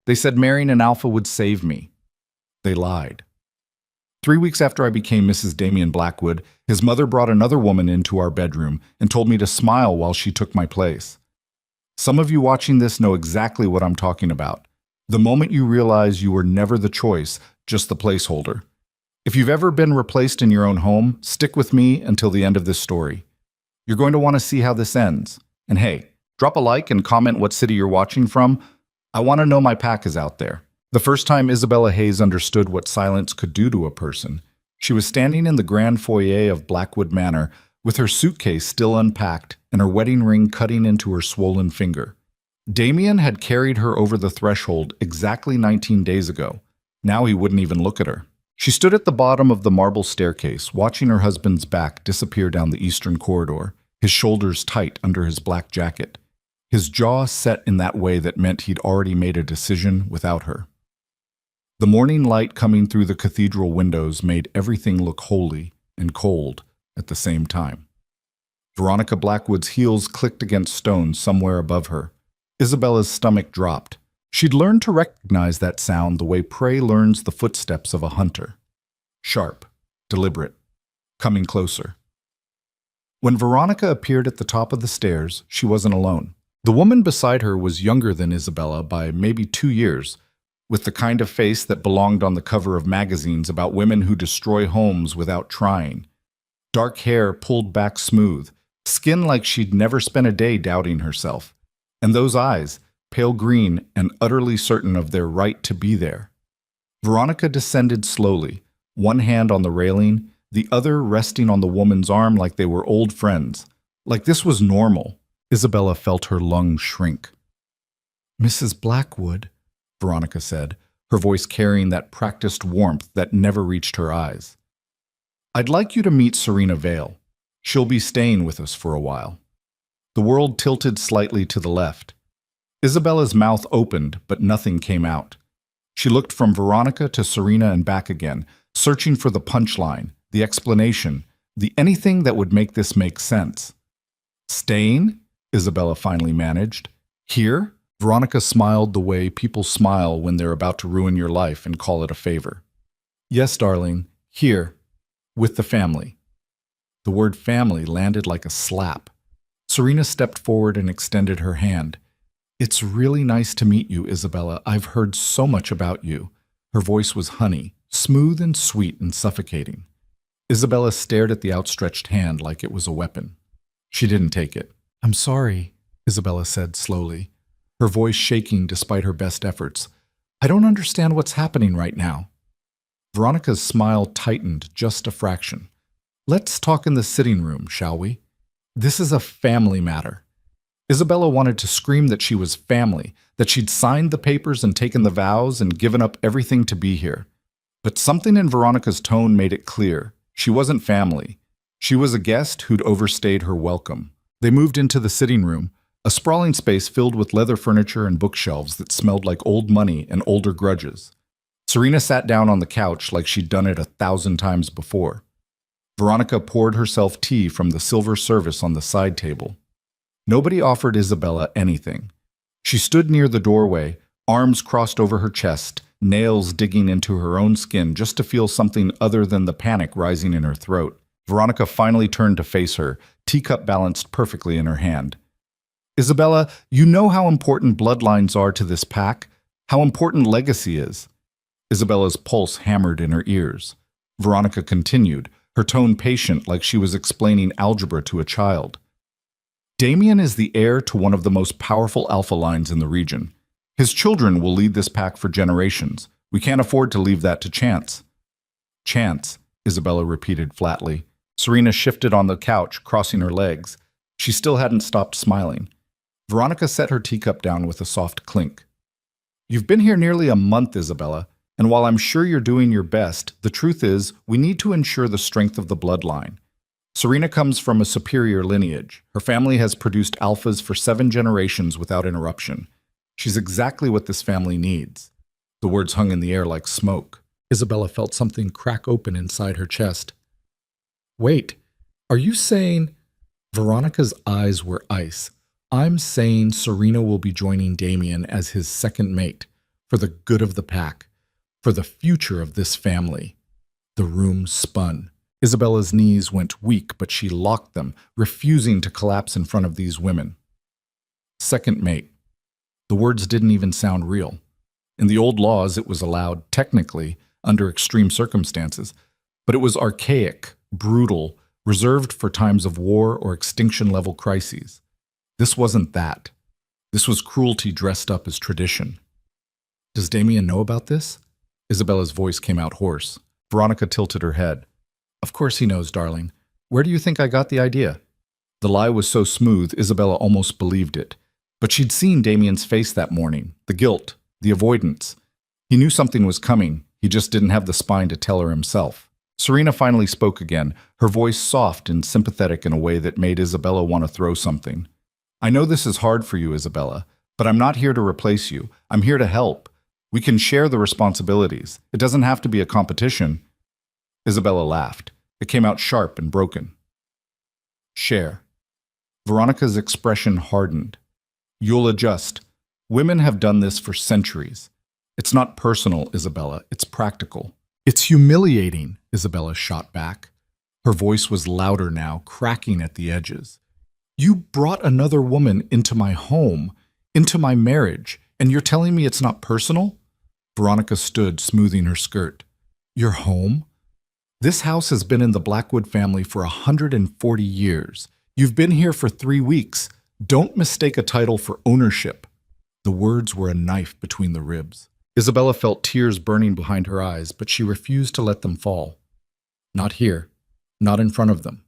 They said marrying an alpha would save me. They lied. 3 weeks after I became Mrs. Damien Blackwood, his mother brought another woman into our bedroom and told me to smile while she took my place. Some of you watching this know exactly what I'm talking about. The moment you realize you were never the choice, just the placeholder. If you've ever been replaced in your own home, stick with me until the end of this story. You're going to want to see how this ends. And hey, drop a like and comment what city you're watching from. I want to know my pack is out there. The first time Isabella Hayes understood what silence could do to a person, she was standing in the grand foyer of Blackwood Manor with her suitcase still unpacked and her wedding ring cutting into her swollen finger. Damien had carried her over the threshold exactly 19 days ago. Now he wouldn't even look at her. She stood at the bottom of the marble staircase, watching her husband's back disappear down the eastern corridor, his shoulders tight under his black jacket, his jaw set in that way that meant he'd already made a decision without her. The morning light coming through the cathedral windows made everything look holy and cold at the same time. Veronica Blackwood's heels clicked against stones somewhere above her. Isabella's stomach dropped. She'd learned to recognize that sound the way prey learns the footsteps of a hunter. Sharp, deliberate, coming closer. When Veronica appeared at the top of the stairs, she wasn't alone. The woman beside her was younger than Isabella by maybe 2 years, with the kind of face that belonged on the cover of magazines about women who destroy homes without trying. Dark hair pulled back smooth, skin like she'd never spent a day doubting herself. And those eyes, pale green and utterly certain of their right to be there. Veronica descended slowly, one hand on the railing, the other resting on the woman's arm like they were old friends. Like this was normal. Isabella felt her lungs shrink. "Mrs. Blackwood," Veronica said, her voice carrying that practiced warmth that never reached her eyes. "I'd like you to meet Serena Vale. She'll be staying with us for a while." The world tilted slightly to the left. Isabella's mouth opened, but nothing came out. She looked from Veronica to Serena and back again, searching for the punchline, the explanation, the anything that would make this make sense. "Staying?" Isabella finally managed. "Here?" Veronica smiled the way people smile when they're about to ruin your life and call it a favor. "Yes, darling, here, with the family." The word family landed like a slap. Serena stepped forward and extended her hand. "It's really nice to meet you, Isabella. I've heard so much about you." Her voice was honey, smooth and sweet and suffocating. Isabella stared at the outstretched hand like it was a weapon. She didn't take it. "I'm sorry," Isabella said slowly, her voice shaking despite her best efforts. "I don't understand what's happening right now." Veronica's smile tightened just a fraction. "Let's talk in the sitting room, shall we? This is a family matter." Isabella wanted to scream that she was family, that she'd signed the papers and taken the vows and given up everything to be here. But something in Veronica's tone made it clear. She wasn't family. She was a guest who'd overstayed her welcome. They moved into the sitting room, a sprawling space filled with leather furniture and bookshelves that smelled like old money and older grudges. Serena sat down on the couch like she'd done it 1,000 times before. Veronica poured herself tea from the silver service on the side table. Nobody offered Isabella anything. She stood near the doorway, arms crossed over her chest, nails digging into her own skin just to feel something other than the panic rising in her throat. Veronica finally turned to face her, teacup balanced perfectly in her hand. "Isabella, you know how important bloodlines are to this pack, how important legacy is." Isabella's pulse hammered in her ears. Veronica continued, her tone patient like she was explaining algebra to a child. "Damien is the heir to one of the most powerful alpha lines in the region. His children will lead this pack for generations. We can't afford to leave that to chance." "Chance," Isabella repeated flatly. Serena shifted on the couch, crossing her legs. She still hadn't stopped smiling. Veronica set her teacup down with a soft clink. "You've been here nearly a month, Isabella, and while I'm sure you're doing your best, the truth is we need to ensure the strength of the bloodline. Serena comes from a superior lineage. Her family has produced alphas for 7 generations without interruption. She's exactly what this family needs." The words hung in the air like smoke. Isabella felt something crack open inside her chest. "Wait, are you saying—" Veronica's eyes were ice. "I'm saying Serena will be joining Damien as his second mate, for the good of the pack, for the future of this family. The room spun. Isabella's knees went weak, but she locked them, refusing to collapse in front of these women. Second mate. The words didn't even sound real. In the old laws, it was allowed, technically, under extreme circumstances, but it was archaic, brutal, reserved for times of war or extinction-level crises. This wasn't that. This was cruelty dressed up as tradition. Does Damien know about this? Isabella's voice came out hoarse. Veronica tilted her head. Of course he knows, darling. Where do you think I got the idea? The lie was so smooth, Isabella almost believed it. But she'd seen Damien's face that morning, the guilt, the avoidance. He knew something was coming, he just didn't have the spine to tell her himself. Serena finally spoke again, her voice soft and sympathetic in a way that made Isabella want to throw something. I know this is hard for you, Isabella, but I'm not here to replace you. I'm here to help. We can share the responsibilities. It doesn't have to be a competition. Isabella laughed. It came out sharp and broken. Share. Veronica's expression hardened. You'll adjust. Women have done this for centuries. It's not personal, Isabella. It's practical. It's humiliating, Isabella shot back. Her voice was louder now, cracking at the edges. You brought another woman into my home, into my marriage, and you're telling me it's not personal? Veronica stood, smoothing her skirt. Your home? This house has been in the Blackwood family for 140 years. You've been here for 3 weeks. Don't mistake a title for ownership. The words were a knife between the ribs. Isabella felt tears burning behind her eyes, but she refused to let them fall. Not here. Not in front of them.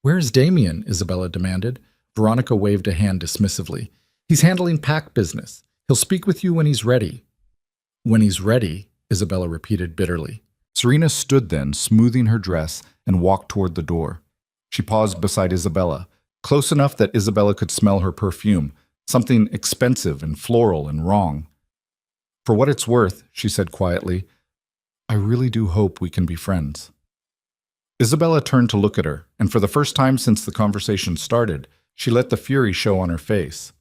Where's Damien? Isabella demanded. Veronica waved a hand dismissively. He's handling pack business. He'll speak with you when he's ready. When he's ready, Isabella repeated bitterly. Serena stood then, smoothing her dress, and walked toward the door. She paused beside Isabella, close enough that Isabella could smell her perfume, something expensive and floral and wrong. For what it's worth, she said quietly, I really do hope we can be friends. Isabella turned to look at her, and for the first time since the conversation started, she let the fury show on her face.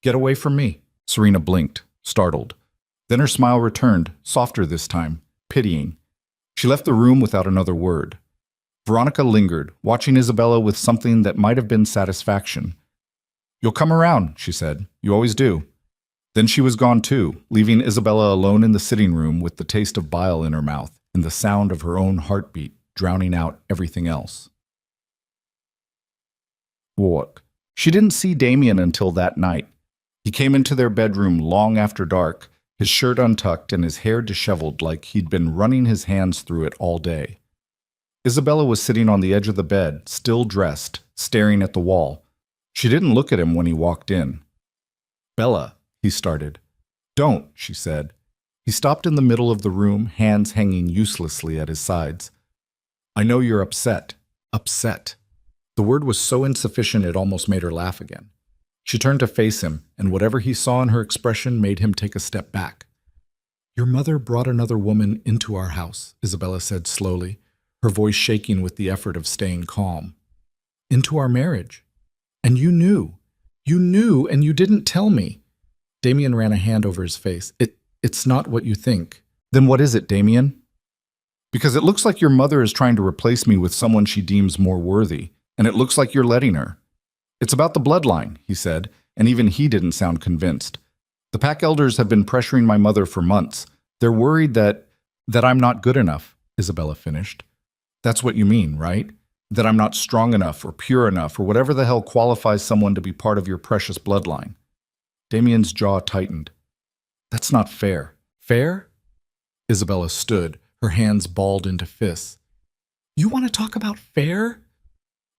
Get away from me. Serena blinked, startled. Then her smile returned, softer this time, pitying. She left the room without another word. Veronica lingered, watching Isabella with something that might have been satisfaction. You'll come around, she said. You always do. Then she was gone too, leaving Isabella alone in the sitting room with the taste of bile in her mouth and the sound of her own heartbeat drowning out everything else. What? She didn't see Damien until that night. He came into their bedroom long after dark, his shirt untucked and his hair disheveled like he'd been running his hands through it all day. Isabella was sitting on the edge of the bed, still dressed, staring at the wall. She didn't look at him when he walked in. Bella, he started. Don't, she said. He stopped in the middle of the room, hands hanging uselessly at his sides. I know you're upset. Upset. The word was so insufficient it almost made her laugh again. She turned to face him, and whatever he saw in her expression made him take a step back. Your mother brought another woman into our house, Isabella said slowly, her voice shaking with the effort of staying calm. Into our marriage. And you knew. You knew, and you didn't tell me. Damien ran a hand over his face. It's not what you think. Then what is it, Damien? Because it looks like your mother is trying to replace me with someone she deems more worthy, and it looks like you're letting her. It's about the bloodline, he said, and even he didn't sound convinced. The pack elders have been pressuring my mother for months. They're worried that I'm not good enough, Isabella finished. That's what you mean, right? That I'm not strong enough or pure enough or whatever the hell qualifies someone to be part of your precious bloodline. Damien's jaw tightened. That's not fair. Fair? Isabella stood, her hands balled into fists. You want to talk about fair?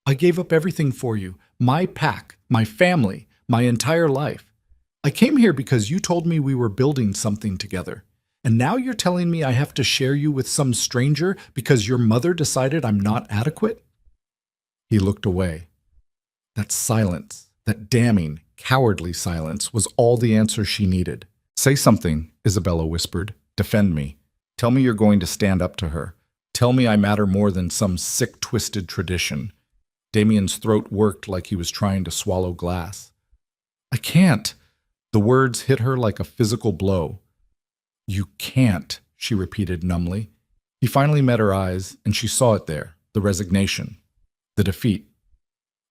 I gave up everything for you. My pack, my family, my entire life. I came here because you told me we were building something together. And now you're telling me I have to share you with some stranger because your mother decided I'm not adequate? He looked away. That silence, that damning, cowardly silence, was all the answer she needed. Say something, Isabella whispered. Defend me. Tell me you're going to stand up to her. Tell me I matter more than some sick, twisted tradition. Damien's throat worked like he was trying to swallow glass. I can't. The words hit her like a physical blow. You can't, she repeated numbly. He finally met her eyes, and she saw it there, the resignation, the defeat.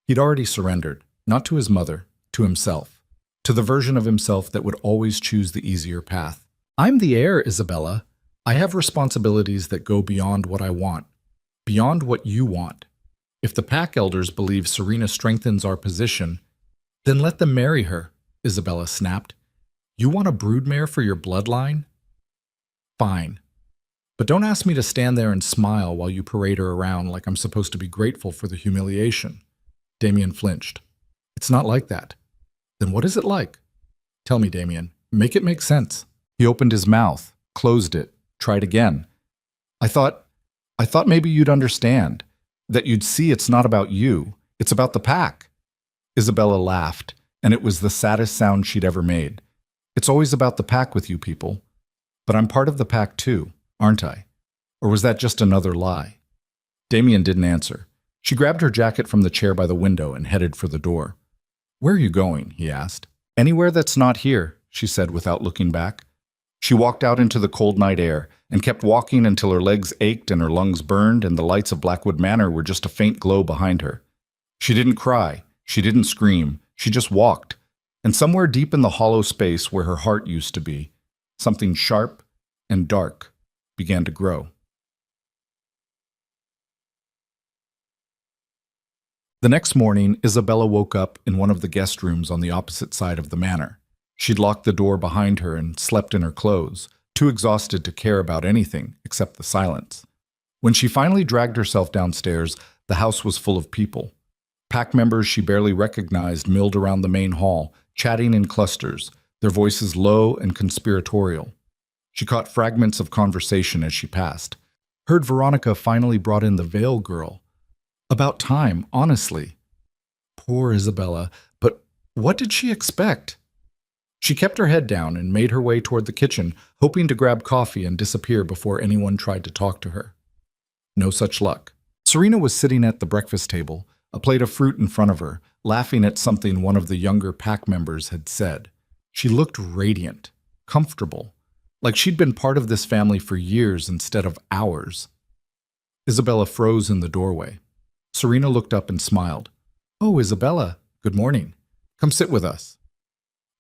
He'd already surrendered, not to his mother, to himself, to the version of himself that would always choose the easier path. I'm the heir, Isabella. I have responsibilities that go beyond what I want, beyond what you want. If the pack elders believe Serena strengthens our position, then let them marry her, Isabella snapped. You want a broodmare for your bloodline? Fine. But don't ask me to stand there and smile while you parade her around like I'm supposed to be grateful for the humiliation. Damien flinched. It's not like that. Then what is it like? Tell me, Damien. Make it make sense. He opened his mouth, closed it, tried again. I thought maybe you'd understand, that you'd see it's not about you, it's about the pack. Isabella laughed, and it was the saddest sound she'd ever made. It's always about the pack with you people. But I'm part of the pack too, aren't I? Or was that just another lie? Damien didn't answer. She grabbed her jacket from the chair by the window and headed for the door. Where are you going? He asked. Anywhere that's not here, she said without looking back. She walked out into the cold night air and kept walking until her legs ached and her lungs burned and the lights of Blackwood Manor were just a faint glow behind her. She didn't cry. She didn't scream. She just walked. And somewhere deep in the hollow space where her heart used to be, something sharp and dark began to grow. The next morning, Isabella woke up in one of the guest rooms on the opposite side of the manor. She'd locked the door behind her and slept in her clothes, too exhausted to care about anything except the silence. When she finally dragged herself downstairs, the house was full of people. Pack members she barely recognized milled around the main hall, chatting in clusters, their voices low and conspiratorial. She caught fragments of conversation as she passed. Heard Veronica finally brought in the Veil girl. About time, honestly. Poor Isabella, but what did she expect? She kept her head down and made her way toward the kitchen, hoping to grab coffee and disappear before anyone tried to talk to her. No such luck. Serena was sitting at the breakfast table, a plate of fruit in front of her, laughing at something one of the younger pack members had said. She looked radiant, comfortable, like she'd been part of this family for years instead of hours. Isabella froze in the doorway. Serena looked up and smiled. Oh, Isabella, good morning. Come sit with us.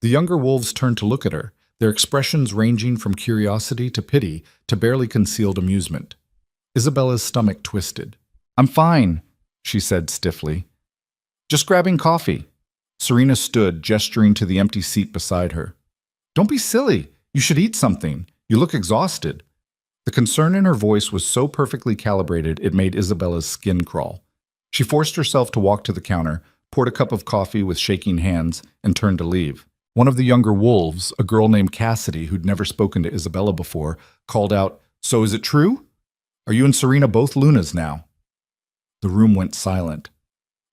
The younger wolves turned to look at her, their expressions ranging from curiosity to pity to barely concealed amusement. Isabella's stomach twisted. I'm fine, she said stiffly. Just grabbing coffee. Serena stood, gesturing to the empty seat beside her. Don't be silly. You should eat something. You look exhausted. The concern in her voice was so perfectly calibrated it made Isabella's skin crawl. She forced herself to walk to the counter, poured a cup of coffee with shaking hands, and turned to leave. One of the younger wolves, a girl named Cassidy who'd never spoken to Isabella before, called out, So is it true? Are you and Serena both Lunas now? The room went silent.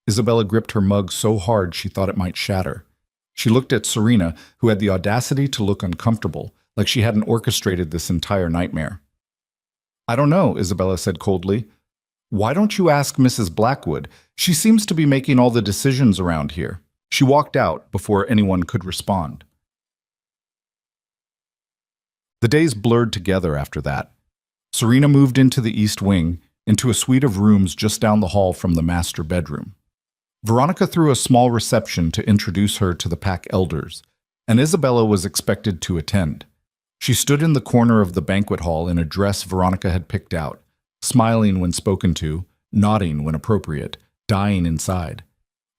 Isabella gripped her mug so hard she thought it might shatter. She looked at Serena, who had the audacity to look uncomfortable, like she hadn't orchestrated this entire nightmare. I don't know, Isabella said coldly. Why don't you ask Mrs. Blackwood? She seems to be making all the decisions around here. She walked out before anyone could respond. The days blurred together after that. Serena moved into the East Wing, into a suite of rooms just down the hall from the master bedroom. Veronica threw a small reception to introduce her to the pack elders, and Isabella was expected to attend. She stood in the corner of the banquet hall in a dress Veronica had picked out, smiling when spoken to, nodding when appropriate, dying inside.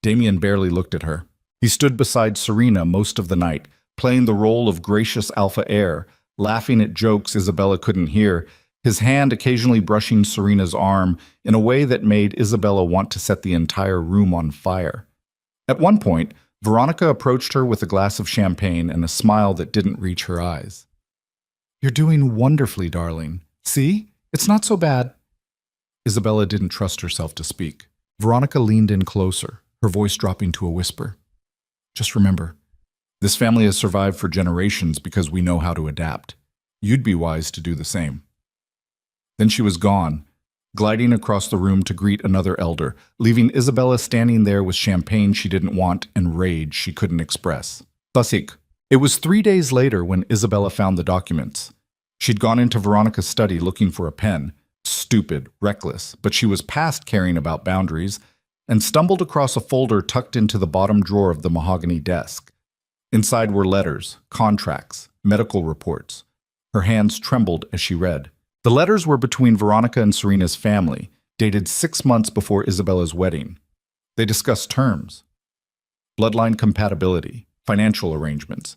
Damien barely looked at her. He stood beside Serena most of the night, playing the role of gracious alpha heir, laughing at jokes Isabella couldn't hear, his hand occasionally brushing Serena's arm in a way that made Isabella want to set the entire room on fire. At one point, Veronica approached her with a glass of champagne and a smile that didn't reach her eyes. You're doing wonderfully, darling. See? It's not so bad. Isabella didn't trust herself to speak. Veronica leaned in closer, her voice dropping to a whisper. Just remember, this family has survived for generations because we know how to adapt. You'd be wise to do the same. Then she was gone, gliding across the room to greet another elder, leaving Isabella standing there with champagne she didn't want and rage she couldn't express. Tasik. It was 3 days later when Isabella found the documents. She'd gone into Veronica's study looking for a pen, stupid, reckless, but she was past caring about boundaries, and stumbled across a folder tucked into the bottom drawer of the mahogany desk. Inside were letters, contracts, medical reports. Her hands trembled as she read. The letters were between Veronica and Serena's family, dated 6 months before Isabella's wedding. They discussed terms, bloodline compatibility, financial arrangements.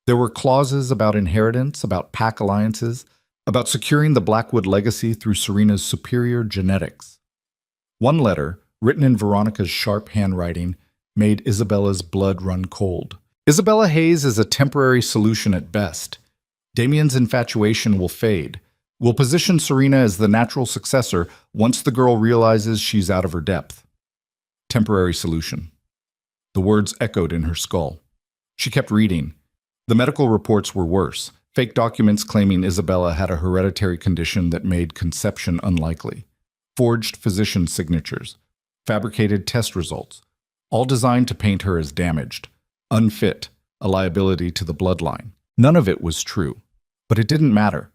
There were clauses about inheritance, about pack alliances, about securing the Blackwood legacy through Serena's superior genetics. One letter, written in Veronica's sharp handwriting, made Isabella's blood run cold. Isabella Hayes is a temporary solution at best. Damien's infatuation will fade. We'll position Serena as the natural successor once the girl realizes she's out of her depth. Temporary solution. The words echoed in her skull. She kept reading. The medical reports were worse. Fake documents claiming Isabella had a hereditary condition that made conception unlikely. Forged physician signatures. Fabricated test results. All designed to paint her as damaged, unfit, a liability to the bloodline. None of it was true. But it didn't matter.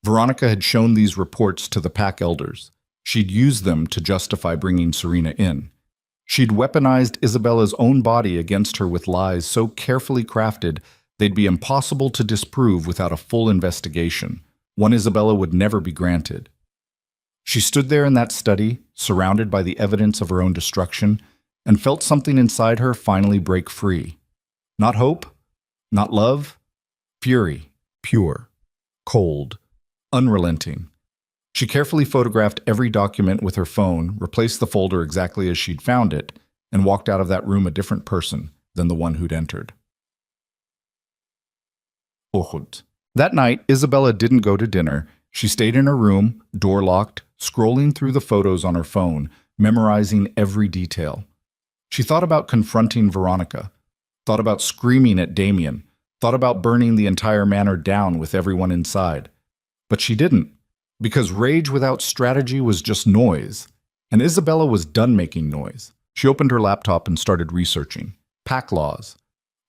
Veronica had shown these reports to the pack elders. She'd used them to justify bringing Serena in. She'd weaponized Isabella's own body against her with lies so carefully crafted they'd be impossible to disprove without a full investigation, one Isabella would never be granted. She stood there in that study, surrounded by the evidence of her own destruction, and felt something inside her finally break free. Not hope, not love, fury, pure, cold, unrelenting. She carefully photographed every document with her phone, replaced the folder exactly as she'd found it, and walked out of that room a different person than the one who'd entered. That night, Isabella didn't go to dinner. She stayed in her room, door locked, scrolling through the photos on her phone, memorizing every detail. She thought about confronting Veronica, thought about screaming at Damien, thought about burning the entire manor down with everyone inside. But she didn't, because rage without strategy was just noise, and Isabella was done making noise. She opened her laptop and started researching. Pack laws,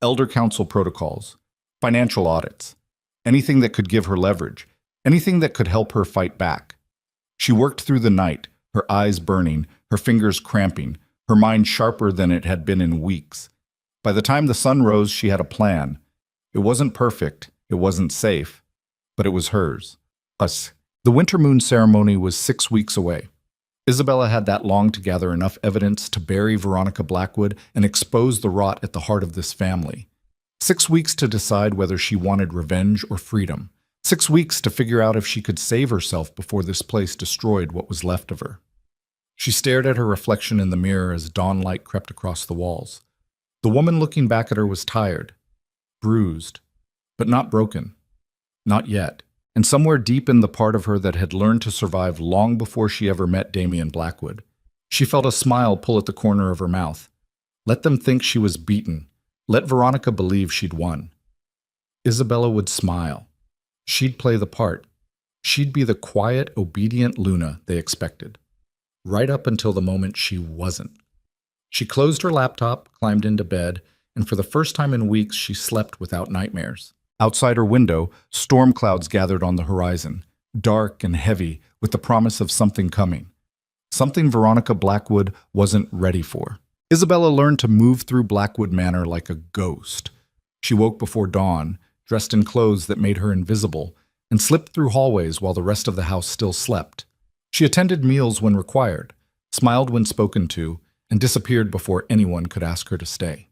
elder council protocols, financial audits, anything that could give her leverage, anything that could help her fight back. She worked through the night, her eyes burning, her fingers cramping, her mind sharper than it had been in weeks. By the time the sun rose, she had a plan. It wasn't perfect, it wasn't safe, but it was hers. Us. The winter moon ceremony was 6 weeks away. Isabella had that long to gather enough evidence to bury Veronica Blackwood and expose the rot at the heart of this family. 6 weeks to decide whether she wanted revenge or freedom. 6 weeks to figure out if she could save herself before this place destroyed what was left of her. She stared at her reflection in the mirror as dawn light crept across the walls. The woman looking back at her was tired, bruised, but not broken. Not yet. And somewhere deep in the part of her that had learned to survive long before she ever met Damien Blackwood, she felt a smile pull at the corner of her mouth. Let them think she was beaten. Let Veronica believe she'd won. Isabella would smile. She'd play the part. She'd be the quiet, obedient Luna they expected. Right up until the moment she wasn't. She closed her laptop, climbed into bed, and for the first time in weeks she slept without nightmares. Outside her window, storm clouds gathered on the horizon, dark and heavy with the promise of something coming. Something Veronica Blackwood wasn't ready for. Isabella learned to move through Blackwood Manor like a ghost. She woke before dawn, dressed in clothes that made her invisible, and slipped through hallways while the rest of the house still slept. She attended meals when required, smiled when spoken to, and disappeared before anyone could ask her to stay.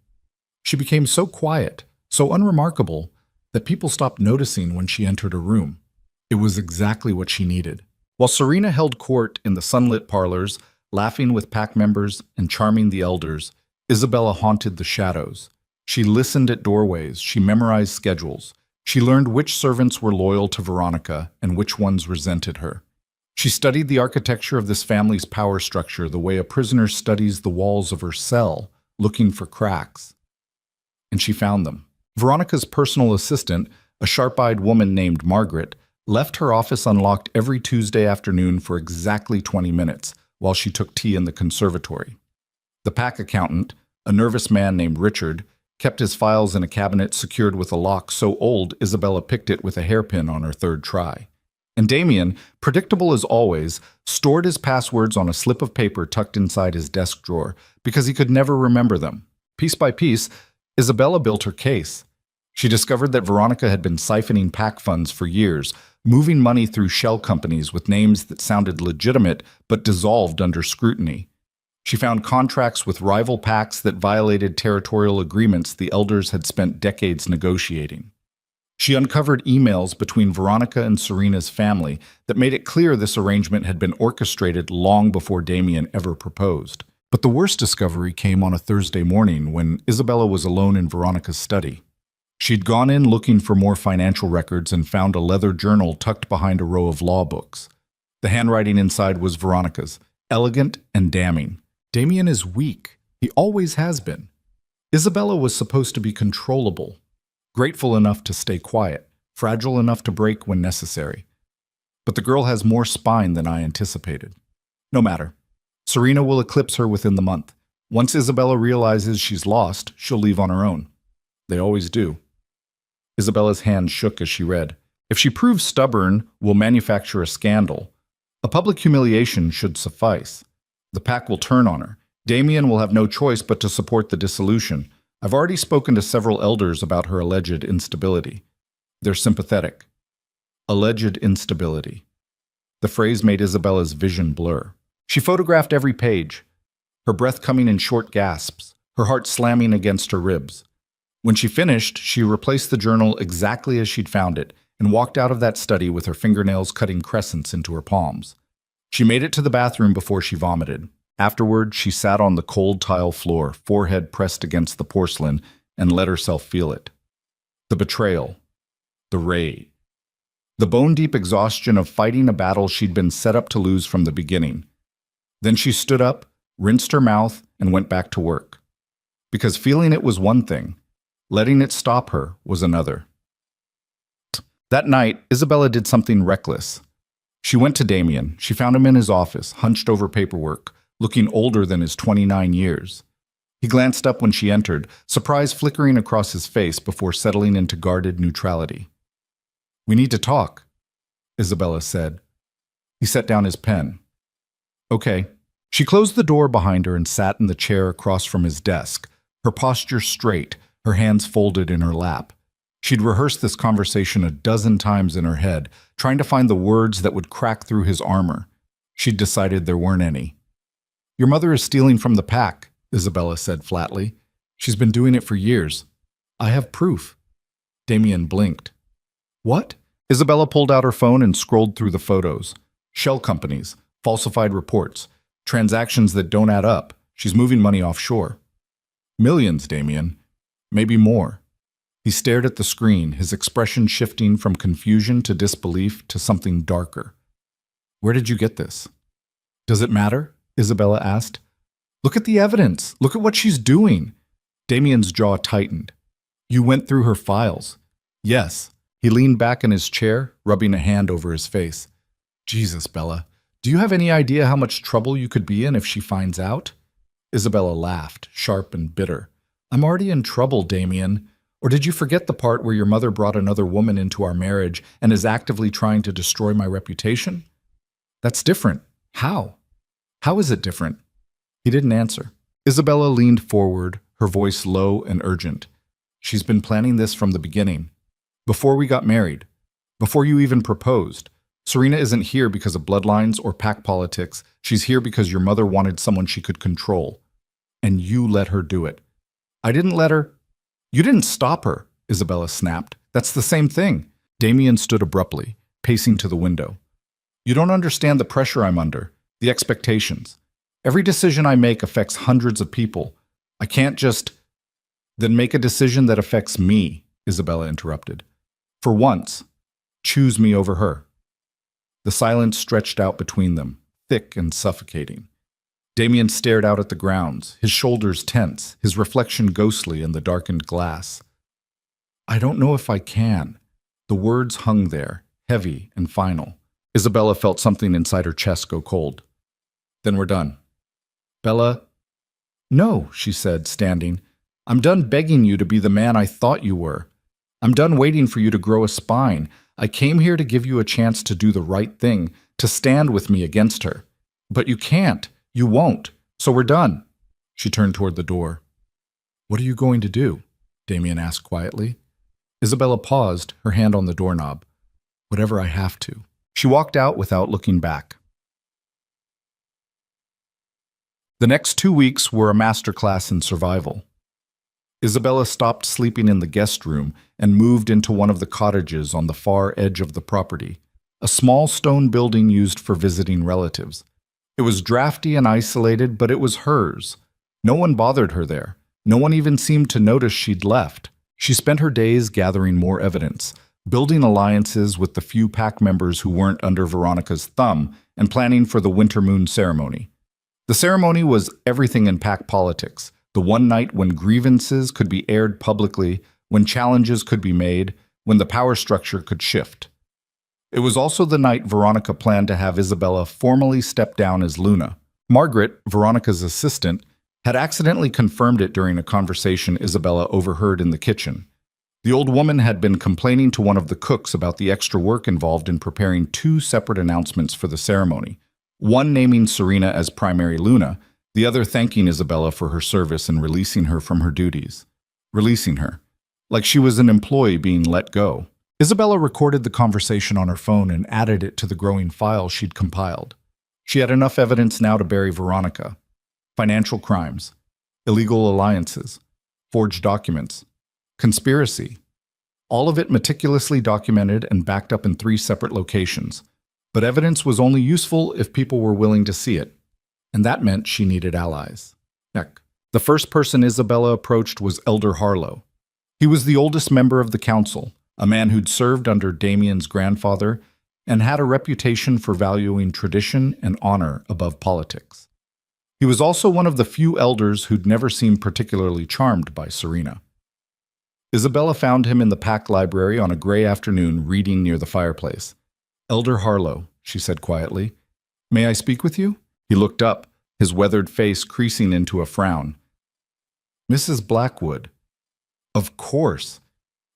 She became so quiet, so unremarkable, that people stopped noticing when she entered her room. It was exactly what she needed. While Serena held court in the sunlit parlors, laughing with pack members and charming the elders, Isabella haunted the shadows. She listened at doorways, she memorized schedules. She learned which servants were loyal to Veronica and which ones resented her. She studied the architecture of this family's power structure the way a prisoner studies the walls of her cell, looking for cracks. And she found them. Veronica's personal assistant, a sharp-eyed woman named Margaret, left her office unlocked every Tuesday afternoon for exactly 20 minutes while she took tea in the conservatory. The pack accountant, a nervous man named Richard, kept his files in a cabinet secured with a lock so old Isabella picked it with a hairpin on her third try. And Damien, predictable as always, stored his passwords on a slip of paper tucked inside his desk drawer because he could never remember them. Piece by piece, Isabella built her case. She discovered that Veronica had been siphoning PAC funds for years, moving money through shell companies with names that sounded legitimate but dissolved under scrutiny. She found contracts with rival PACs that violated territorial agreements the elders had spent decades negotiating. She uncovered emails between Veronica and Serena's family that made it clear this arrangement had been orchestrated long before Damien ever proposed. But the worst discovery came on a Thursday morning when Isabella was alone in Veronica's study. She'd gone in looking for more financial records and found a leather journal tucked behind a row of law books. The handwriting inside was Veronica's, elegant and damning. Damien is weak. He always has been. Isabella was supposed to be controllable, grateful enough to stay quiet, fragile enough to break when necessary. But the girl has more spine than I anticipated. No matter. Serena will eclipse her within the month. Once Isabella realizes she's lost, she'll leave on her own. They always do. Isabella's hand shook as she read. If she proves stubborn, we'll manufacture a scandal. A public humiliation should suffice. The pack will turn on her. Damien will have no choice but to support the dissolution. I've already spoken to several elders about her alleged instability. They're sympathetic. Alleged instability. The phrase made Isabella's vision blur. She photographed every page, her breath coming in short gasps, her heart slamming against her ribs. When she finished, she replaced the journal exactly as she'd found it and walked out of that study with her fingernails cutting crescents into her palms. She made it to the bathroom before she vomited. Afterward, she sat on the cold tile floor, forehead pressed against the porcelain, and let herself feel it. The betrayal. The rage. The bone-deep exhaustion of fighting a battle she'd been set up to lose from the beginning. Then she stood up, rinsed her mouth, and went back to work. Because feeling it was one thing, letting it stop her was another. That night, Isabella did something reckless. She went to Damien. She found him in his office, hunched over paperwork, looking older than his 29 years. He glanced up when she entered, surprise flickering across his face before settling into guarded neutrality. "We need to talk," Isabella said. He set down his pen. "Okay." She closed the door behind her and sat in the chair across from his desk, her posture straight, her hands folded in her lap. She'd rehearsed this conversation a dozen times in her head, trying to find the words that would crack through his armor. She'd decided there weren't any. "Your mother is stealing from the pack," Isabella said flatly. "She's been doing it for years. I have proof." Damien blinked. "What?" Isabella pulled out her phone and scrolled through the photos. Shell companies, falsified reports, transactions that don't add up. She's moving money offshore. "Millions, Damien. Maybe more." He stared at the screen, his expression shifting from confusion to disbelief to something darker. "Where did you get this?" "Does it matter?" Isabella asked. "Look at the evidence. Look at what she's doing." Damien's jaw tightened. "You went through her files." "Yes." He leaned back in his chair, rubbing a hand over his face. "Jesus, Bella, do you have any idea how much trouble you could be in if she finds out?" Isabella laughed, sharp and bitter. "I'm already in trouble, Damien. Or did you forget the part where your mother brought another woman into our marriage and is actively trying to destroy my reputation? That's different. How? How is it different?" He didn't answer. Isabella leaned forward, her voice low and urgent. "She's been planning this from the beginning. Before we got married. Before you even proposed. Serena isn't here because of bloodlines or pack politics. She's here because your mother wanted someone she could control. And you let her do it." "I didn't let her." "You didn't stop her," Isabella snapped. "That's the same thing." Damien stood abruptly, pacing to the window. "You don't understand the pressure I'm under, the expectations. Every decision I make affects hundreds of people. I can't just—" "Then make a decision that affects me," Isabella interrupted. "For once, choose me over her." The silence stretched out between them, thick and suffocating. Damien stared out at the grounds, his shoulders tense, his reflection ghostly in the darkened glass. "I don't know if I can." The words hung there, heavy and final. Isabella felt something inside her chest go cold. "Then we're done." "Bella—" "No," she said, standing. I'm done begging you to be the man I thought you were. I'm done waiting for you to grow a spine. I came here to give you a chance to do the right thing, to stand with me against her. But you can't. You won't. So we're done." She turned toward the door. "What are you going to do?" Damien asked quietly. Isabella paused, her hand on the doorknob. "Whatever I have to." She walked out without looking back. The next 2 weeks were a masterclass in survival. Isabella stopped sleeping in the guest room and moved into one of the cottages on the far edge of the property, a small stone building used for visiting relatives. It was drafty and isolated, but it was hers. No one bothered her there. No one even seemed to notice she'd left. She spent her days gathering more evidence, building alliances with the few pack members who weren't under Veronica's thumb, and planning for the winter moon ceremony. The ceremony was everything in pack politics, the one night when grievances could be aired publicly, when challenges could be made, when the power structure could shift. It was also the night Veronica planned to have Isabella formally step down as Luna. Margaret, Veronica's assistant, had accidentally confirmed it during a conversation Isabella overheard in the kitchen. The old woman had been complaining to one of the cooks about the extra work involved in preparing 2 separate announcements for the ceremony, one naming Serena as primary Luna, the other thanking Isabella for her service and releasing her from her duties. Releasing her, like she was an employee being let go. Isabella recorded the conversation on her phone and added it to the growing file she'd compiled. She had enough evidence now to bury Veronica. Financial crimes, illegal alliances, forged documents, conspiracy. All of it meticulously documented and backed up in 3 separate locations. But evidence was only useful if people were willing to see it. And that meant she needed allies. Heck. The first person Isabella approached was Elder Harlow. He was the oldest member of the council, a man who'd served under Damien's grandfather and had a reputation for valuing tradition and honor above politics. He was also one of the few elders who'd never seemed particularly charmed by Serena. Isabella found him in the pack library on a gray afternoon reading near the fireplace. "Elder Harlow," she said quietly, "may I speak with you?" He looked up, his weathered face creasing into a frown. "Mrs. Blackwood." "Of course."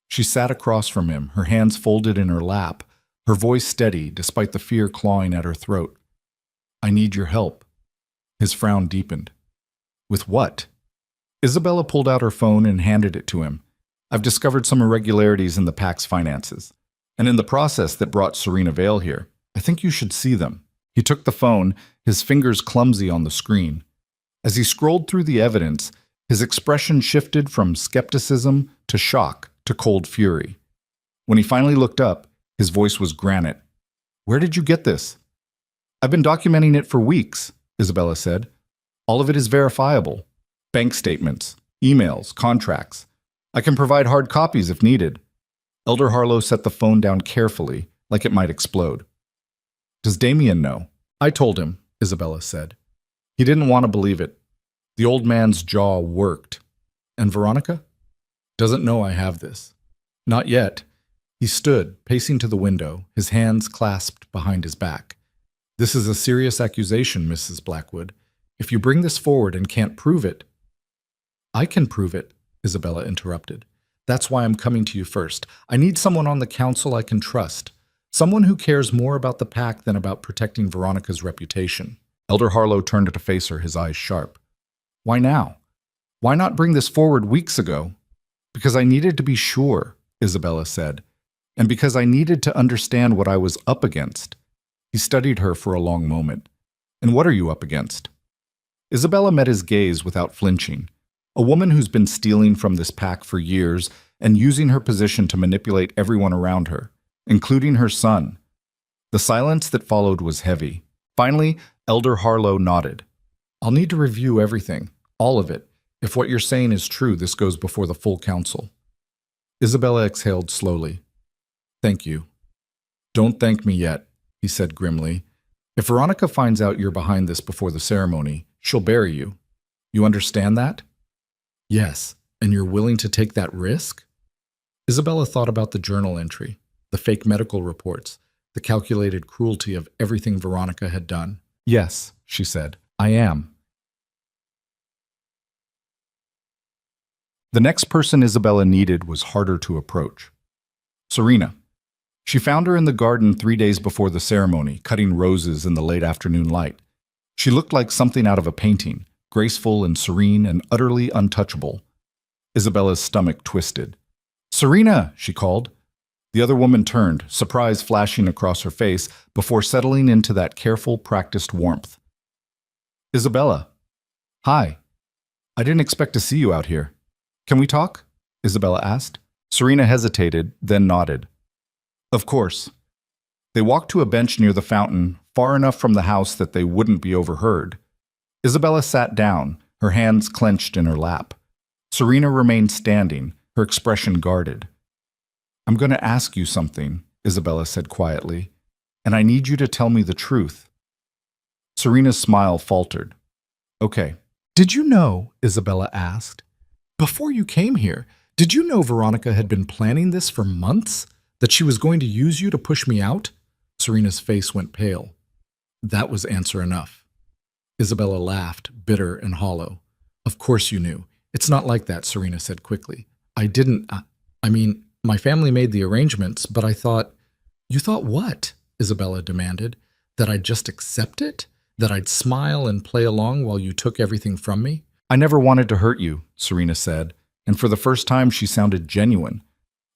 She sat across from him, her hands folded in her lap, her voice steady despite the fear clawing at her throat. "I need your help." His frown deepened. "With what?" Isabella pulled out her phone and handed it to him. "I've discovered some irregularities in the pack's finances, and in the process that brought Serena Vale here. I think you should see them." He took the phone, his fingers clumsy on the screen. As he scrolled through the evidence, his expression shifted from skepticism to shock to cold fury. When he finally looked up, his voice was granite. "Where did you get this?" "I've been documenting it for weeks," Isabella said. "All of it is verifiable. Bank statements, emails, contracts. I can provide hard copies if needed." Elder Harlow set the phone down carefully, like it might explode. "Does Damien know?" "I told him," Isabella said. He didn't want to believe it. The old man's jaw worked. "And Veronica?" "Doesn't know I have this." "Not yet." He stood, pacing to the window, his hands clasped behind his back. "This is a serious accusation, Mrs. Blackwood. If you bring this forward and can't prove it—" "I can prove it," Isabella interrupted. "That's why I'm coming to you first. I need someone on the council I can trust. Someone who cares more about the pack than about protecting Veronica's reputation." Elder Harlow turned to face her, his eyes sharp. "Why now? Why not bring this forward weeks ago?" "Because I needed to be sure," Isabella said, "and because I needed to understand what I was up against." He studied her for a long moment. "And what are you up against?" Isabella met his gaze without flinching. A woman who's been stealing from this pack for years and using her position to manipulate everyone around her, including her son. The silence that followed was heavy. Finally, Elder Harlow nodded. "I'll need to review everything, all of it. If what you're saying is true, this goes before the full council." Isabella exhaled slowly. "Thank you." "Don't thank me yet," he said grimly. "If Veronica finds out you're behind this before the ceremony, she'll bury you. You understand that?" "Yes, and you're willing to take that risk?" Isabella thought about the journal entry, the fake medical reports, the calculated cruelty of everything Veronica had done. "Yes," she said, "I am." The next person Isabella needed was harder to approach. Serena. She found her in the garden 3 days before the ceremony, cutting roses in the late afternoon light. She looked like something out of a painting, graceful and serene and utterly untouchable. Isabella's stomach twisted. "Serena!" she called. The other woman turned, surprise flashing across her face before settling into that careful, practiced warmth. "Isabella." "Hi. I didn't expect to see you out here. Can we talk?" Isabella asked. Serena hesitated, then nodded. "Of course." They walked to a bench near the fountain, far enough from the house that they wouldn't be overheard. Isabella sat down, her hands clenched in her lap. Serena remained standing, her expression guarded. "I'm going to ask you something," Isabella said quietly, "and I need you to tell me the truth." Serena's smile faltered. "Okay." "Did you know," Isabella asked, "before you came here, did you know Veronica had been planning this for months? That she was going to use you to push me out?" Serena's face went pale. That was answer enough. Isabella laughed, bitter and hollow. "Of course you knew. It's not like that," Serena said quickly. I mean, my family made the arrangements, but I thought—" "You thought what?" Isabella demanded. "That I'd just accept it? That I'd smile and play along while you took everything from me?" "I never wanted to hurt you," Serena said, and for the first time she sounded genuine.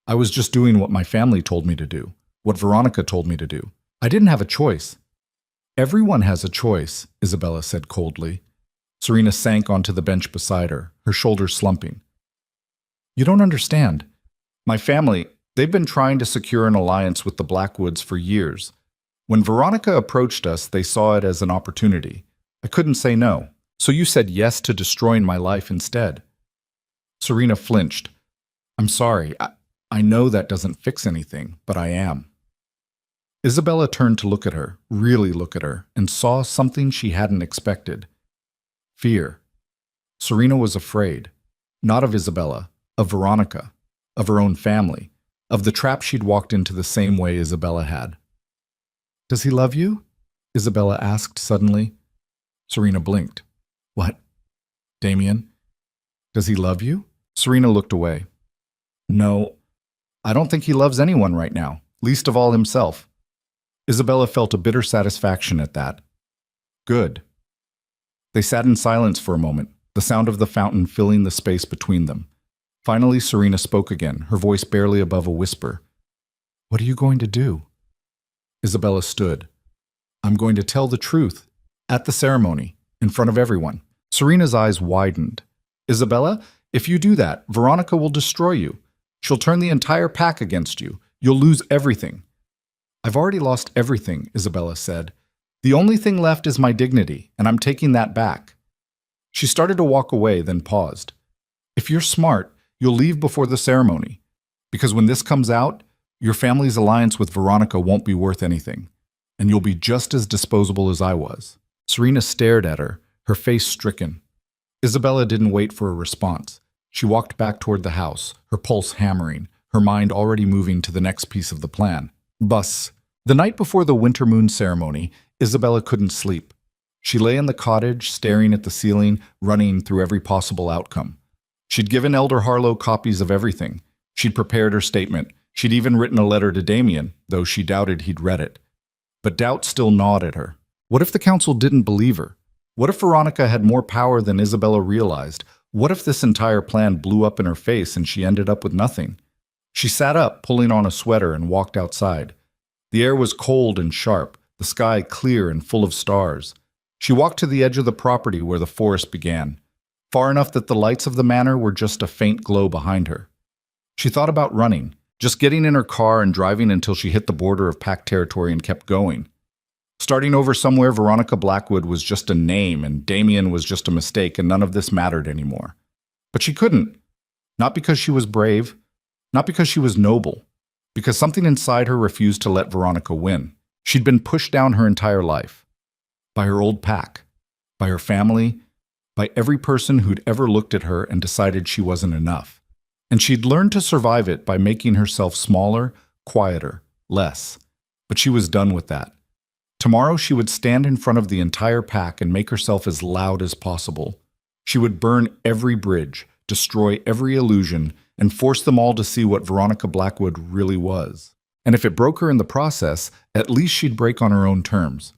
"I was just doing what my family told me to do, what Veronica told me to do. I didn't have a choice." "Everyone has a choice," Isabella said coldly. Serena sank onto the bench beside her, her shoulders slumping. "You don't understand. My family, they've been trying to secure an alliance with the Blackwoods for years. When Veronica approached us, they saw it as an opportunity. I couldn't say no, so you said yes to destroying my life instead." Serena flinched. "I'm sorry. I know that doesn't fix anything, but I am." Isabella turned to look at her, really look at her, and saw something she hadn't expected. Fear. Serena was afraid. Not of Isabella, of Veronica, of her own family, of the trap she'd walked into the same way Isabella had. "Does he love you?" Isabella asked suddenly. Serena blinked. "What? Damien? Does he love you?" Serena looked away. "No, I don't think he loves anyone right now, least of all himself." Isabella felt a bitter satisfaction at that. "Good." They sat in silence for a moment, the sound of the fountain filling the space between them. Finally, Serena spoke again, her voice barely above a whisper. "What are you going to do?" Isabella stood. "I'm going to tell the truth, at the ceremony, in front of everyone." Serena's eyes widened. "Isabella, if you do that, Veronica will destroy you. She'll turn the entire pack against you. You'll lose everything." "I've already lost everything," Isabella said. "The only thing left is my dignity, and I'm taking that back." She started to walk away, then paused. "If you're smart, you'll leave before the ceremony. Because when this comes out, your family's alliance with Veronica won't be worth anything, and you'll be just as disposable as I was." Serena stared at her, her face stricken. Isabella didn't wait for a response. She walked back toward the house, her pulse hammering, her mind already moving to the next piece of the plan. Bus. The night before the winter moon ceremony, Isabella couldn't sleep. She lay in the cottage, staring at the ceiling, running through every possible outcome. She'd given Elder Harlow copies of everything. She'd prepared her statement. She'd even written a letter to Damien, though she doubted he'd read it. But doubt still gnawed at her. What if the council didn't believe her? What if Veronica had more power than Isabella realized? What if this entire plan blew up in her face and she ended up with nothing? She sat up, pulling on a sweater, and walked outside. The air was cold and sharp, the sky clear and full of stars. She walked to the edge of the property where the forest began, far enough that the lights of the manor were just a faint glow behind her. She thought about running, just getting in her car and driving until she hit the border of pack territory and kept going. Starting over somewhere, Veronica Blackwood was just a name and Damien was just a mistake, and none of this mattered anymore. But she couldn't. Not because she was brave, not because she was noble, because something inside her refused to let Veronica win. She'd been pushed down her entire life. By her old pack, by her family, by every person who'd ever looked at her and decided she wasn't enough. And she'd learned to survive it by making herself smaller, quieter, less. But she was done with that. Tomorrow she would stand in front of the entire pack and make herself as loud as possible. She would burn every bridge, destroy every illusion, and force them all to see what Veronica Blackwood really was. And if it broke her in the process, at least she'd break on her own terms.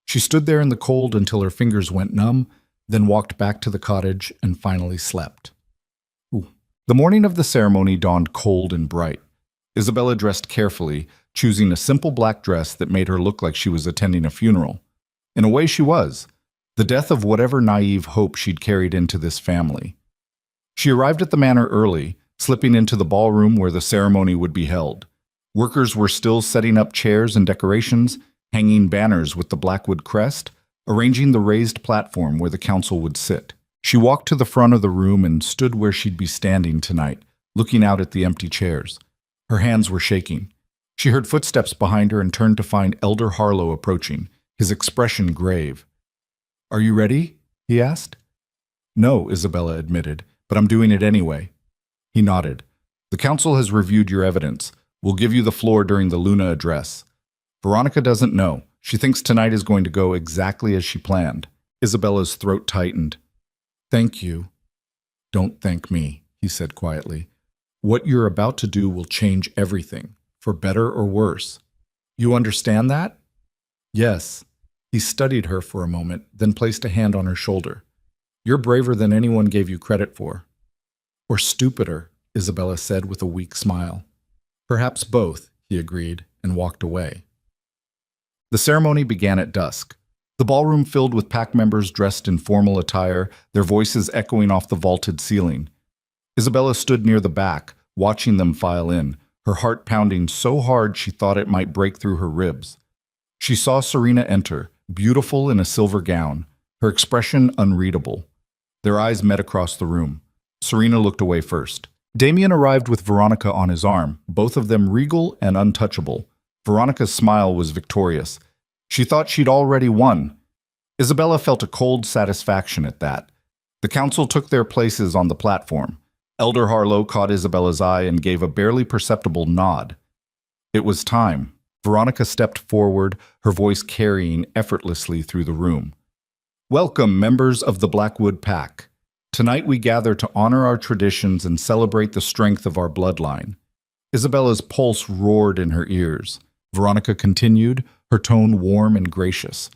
She stood there in the cold until her fingers went numb, then walked back to the cottage and finally slept. The morning of the ceremony dawned cold and bright. Isabella dressed carefully, choosing a simple black dress that made her look like she was attending a funeral. In a way, she was. The death of whatever naive hope she'd carried into this family. She arrived at the manor early, slipping into the ballroom where the ceremony would be held. Workers were still setting up chairs and decorations, hanging banners with the Blackwood crest, arranging the raised platform where the council would sit. She walked to the front of the room and stood where she'd be standing tonight, looking out at the empty chairs. Her hands were shaking. She heard footsteps behind her and turned to find Elder Harlow approaching, his expression grave. "Are you ready?" he asked. "No," Isabella admitted, "but I'm doing it anyway." He nodded. "The council has reviewed your evidence. We'll give you the floor during the Luna address. Veronica doesn't know. She thinks tonight is going to go exactly as she planned." Isabella's throat tightened. "Thank you." "Don't thank me," he said quietly. "What you're about to do will change everything, for better or worse. You understand that?" "Yes." He studied her for a moment, then placed a hand on her shoulder. "You're braver than anyone gave you credit for." "Or stupider," Isabella said with a weak smile. "Perhaps both," he agreed, and walked away. The ceremony began at dusk. The ballroom filled with pack members dressed in formal attire, their voices echoing off the vaulted ceiling. Isabella stood near the back, watching them file in, her heart pounding so hard she thought it might break through her ribs. She saw Serena enter, beautiful in a silver gown, her expression unreadable. Their eyes met across the room. Serena looked away first. Damien arrived with Veronica on his arm, both of them regal and untouchable. Veronica's smile was victorious. She thought she'd already won. Isabella felt a cold satisfaction at that. The council took their places on the platform. Elder Harlow caught Isabella's eye and gave a barely perceptible nod. It was time. Veronica stepped forward, her voice carrying effortlessly through the room. "Welcome, members of the Blackwood Pack. Tonight we gather to honor our traditions and celebrate the strength of our bloodline." Isabella's pulse roared in her ears. Veronica continued, her tone warm and gracious.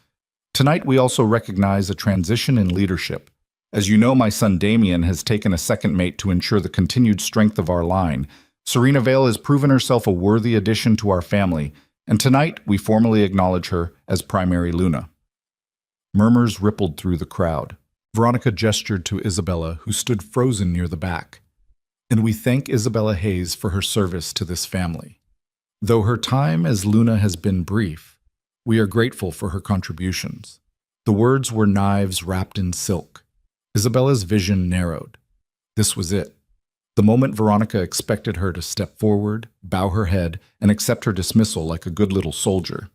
"Tonight we also recognize a transition in leadership. As you know, my son Damien has taken a second mate to ensure the continued strength of our line. Serena Vale has proven herself a worthy addition to our family, and tonight we formally acknowledge her as primary Luna." Murmurs rippled through the crowd. Veronica gestured to Isabella, who stood frozen near the back. "And we thank Isabella Hayes for her service to this family. Though her time as Luna has been brief, we are grateful for her contributions." The words were knives wrapped in silk. Isabella's vision narrowed. This was it. The moment Veronica expected her to step forward, bow her head, and accept her dismissal like a good little soldier.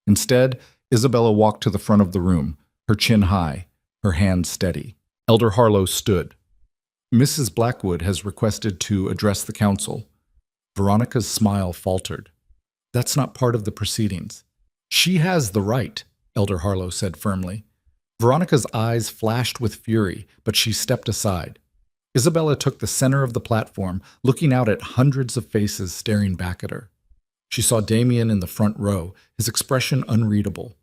Instead, Isabella walked to the front of the room, her chin high, her hands steady. Elder Harlow stood. "Mrs. Blackwood has requested to address the council." Veronica's smile faltered. "That's not part of the proceedings." "She has the right," Elder Harlow said firmly. Veronica's eyes flashed with fury, but she stepped aside. Isabella took the center of the platform, looking out at hundreds of faces staring back at her. She saw Damien in the front row, his expression unreadable.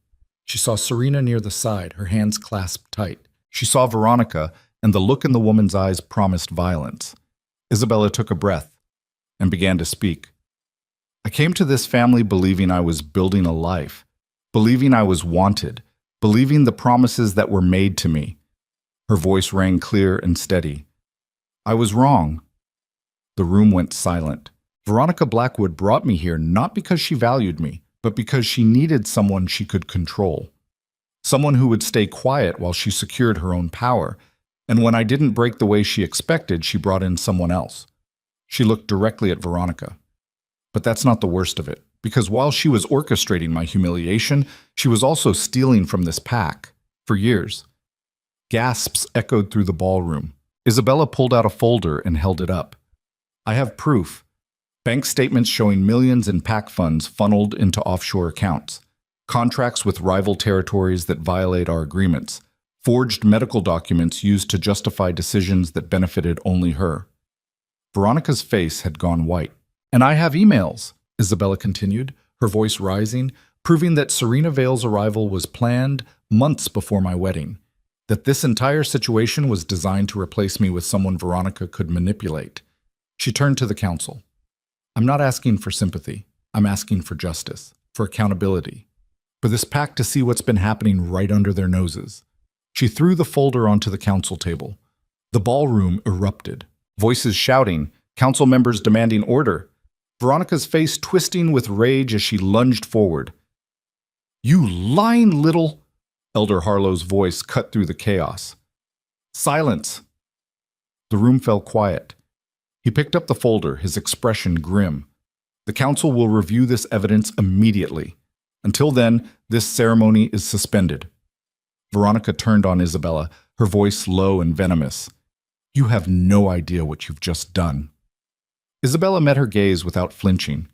She saw Serena near the side, her hands clasped tight. She saw Veronica, and the look in the woman's eyes promised violence. Isabella took a breath and began to speak. "I came to this family believing I was building a life, believing I was wanted, believing the promises that were made to me." Her voice rang clear and steady. "I was wrong." The room went silent. Veronica Blackwood brought me here not because she valued me, but because she needed someone she could control. Someone who would stay quiet while she secured her own power. And when I didn't break the way she expected, she brought in someone else. She looked directly at Veronica. But that's not the worst of it, because while she was orchestrating my humiliation, she was also stealing from this pack, for years. Gasps echoed through the ballroom. Isabella pulled out a folder and held it up. "I have proof. Bank statements showing millions in pack funds funneled into offshore accounts. Contracts with rival territories that violate our agreements. forged medical documents used to justify decisions that benefited only her. Veronica's face had gone white. "And I have emails," Isabella continued, her voice rising, proving that Serena Vale's arrival was planned months before my wedding, that this entire situation was designed to replace me with someone Veronica could manipulate. She turned to the council. "I'm not asking for sympathy. I'm asking for justice, for accountability, for this pack to see what's been happening right under their noses." She threw the folder onto the council table. The ballroom erupted. Voices shouting, council members demanding order. Veronica's face twisting with rage as she lunged forward. "You lying little—" Elder Harlow's voice cut through the chaos. "Silence!" The room fell quiet. He picked up the folder, his expression grim. "The council will review this evidence immediately. Until then, this ceremony is suspended." Veronica turned on Isabella, her voice low and venomous. "You have no idea what you've just done." Isabella met her gaze without flinching.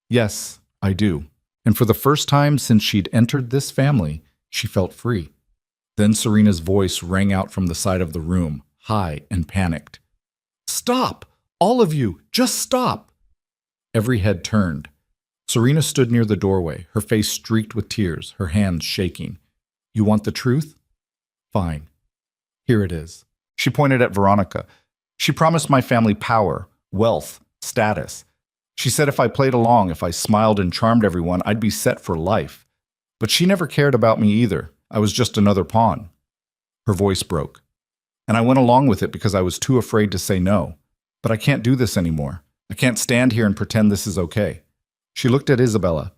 "Yes, I do." And for the first time since she'd entered this family, she felt free. Then Serena's voice rang out from the side of the room, high and panicked. "Stop! All of you! Just stop!" Every head turned. Serena stood near the doorway, her face streaked with tears, her hands shaking. "You want the truth? Fine. Here it is." She pointed at Veronica. "She promised my family power, wealth, status. She said if I played along, if I smiled and charmed everyone, I'd be set for life. But she never cared about me either. I was just another pawn." Her voice broke. "And I went along with it because I was too afraid to say no. But I can't do this anymore. I can't stand here and pretend this is okay." She looked at Isabella.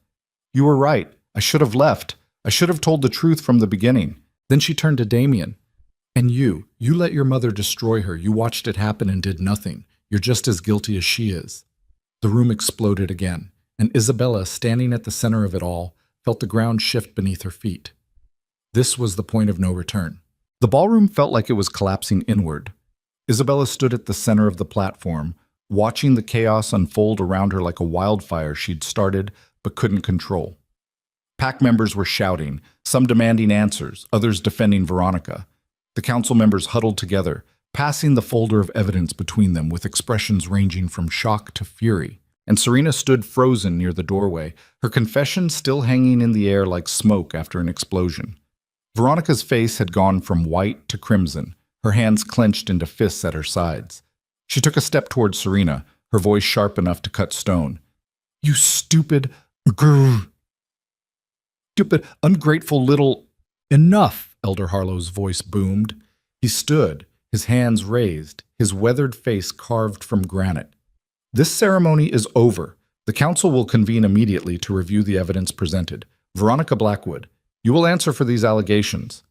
"You were right. I should have left. I should have told the truth from the beginning." Then she turned to Damien. "And you let your mother destroy her. You watched it happen and did nothing. You're just as guilty as she is." The room exploded again, and Isabella, standing at the center of it all, felt the ground shift beneath her feet. This was the point of no return. The ballroom felt like it was collapsing inward. Isabella stood at the center of the platform, watching the chaos unfold around her like a wildfire she'd started but couldn't control. Pack members were shouting, some demanding answers, others defending Veronica. The council members huddled together, passing the folder of evidence between them with expressions ranging from shock to fury. And Serena stood frozen near the doorway, her confession still hanging in the air like smoke after an explosion. Veronica's face had gone from white to crimson, her hands clenched into fists at her sides. She took a step towards Serena, her voice sharp enough to cut stone. "You stupid, ungrateful little—" "Enough!" Elder Harlow's voice boomed. He stood, his hands raised, his weathered face carved from granite. "This ceremony is over. The council will convene immediately to review the evidence presented. Veronica Blackwood, you will answer for these allegations."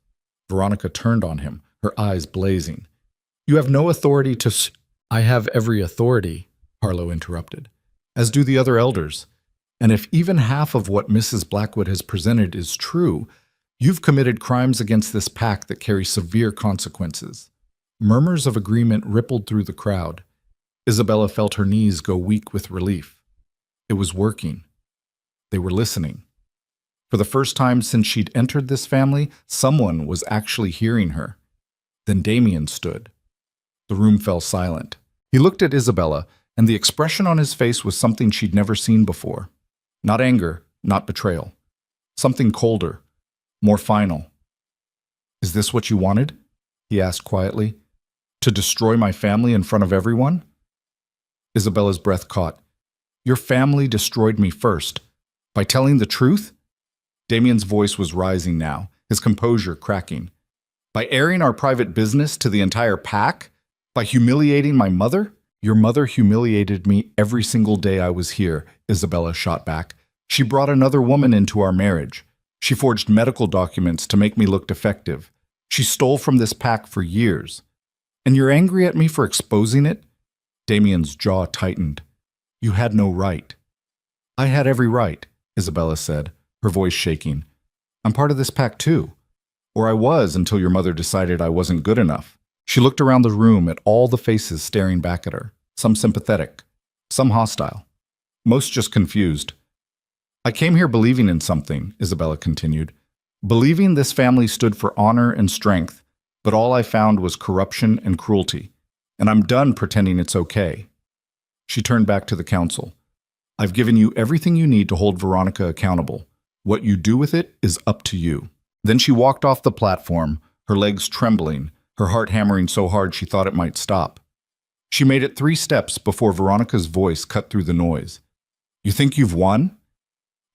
Veronica turned on him, her eyes blazing. "You have no authority to—" "I have every authority," Harlow interrupted, "as do the other elders. And if even half of what Mrs. Blackwood has presented is true, you've committed crimes against this pack that carry severe consequences." Murmurs of agreement rippled through the crowd. Isabella felt her knees go weak with relief. It was working. They were listening. For the first time since she'd entered this family, someone was actually hearing her. Then Damien stood. The room fell silent. He looked at Isabella, and the expression on his face was something she'd never seen before. Not anger, not betrayal. Something colder, more final. "Is this what you wanted?" he asked quietly. "To destroy my family in front of everyone?" Isabella's breath caught. "Your family destroyed me first. By telling the truth?" Damien's voice was rising now, his composure cracking. "By airing our private business to the entire pack? By humiliating my mother?" "Your mother humiliated me every single day I was here," Isabella shot back. "She brought another woman into our marriage. She forged medical documents to make me look defective. She stole from this pack for years. And you're angry at me for exposing it?" Damien's jaw tightened. "You had no right." "I had every right," Isabella said, her voice shaking. "I'm part of this pack too. Or I was until your mother decided I wasn't good enough." She looked around the room at all the faces staring back at her, some sympathetic, some hostile, most just confused. "I came here believing in something," Isabella continued. "Believing this family stood for honor and strength, but all I found was corruption and cruelty, and I'm done pretending it's okay." She turned back to the council. "I've given you everything you need to hold Veronica accountable. What you do with it is up to you." Then she walked off the platform, her legs trembling, her heart hammering so hard she thought it might stop. She made it 3 steps before Veronica's voice cut through the noise. "You think you've won?"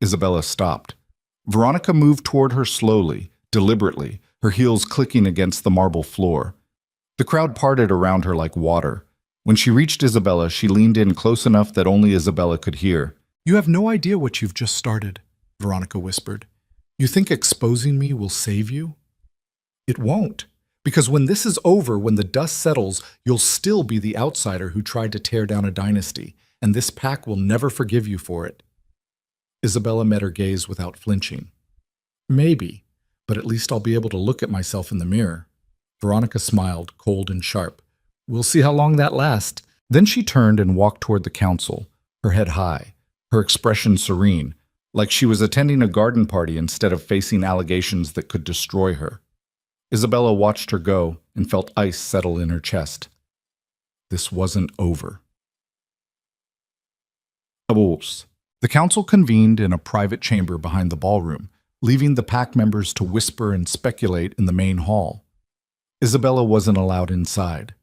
Isabella stopped. Veronica moved toward her slowly, deliberately, her heels clicking against the marble floor. The crowd parted around her like water. When she reached Isabella, she leaned in close enough that only Isabella could hear. "You have no idea what you've just started," Veronica whispered. "You think exposing me will save you? It won't. Because when this is over, when the dust settles, you'll still be the outsider who tried to tear down a dynasty, and this pack will never forgive you for it." Isabella met her gaze without flinching. "Maybe, but at least I'll be able to look at myself in the mirror." Veronica smiled, cold and sharp. "We'll see how long that lasts." Then she turned and walked toward the council, her head high, her expression serene, like she was attending a garden party instead of facing allegations that could destroy her. Isabella watched her go and felt ice settle in her chest. This wasn't over. The council convened in a private chamber behind the ballroom, leaving the pack members to whisper and speculate in the main hall. Isabella wasn't allowed inside.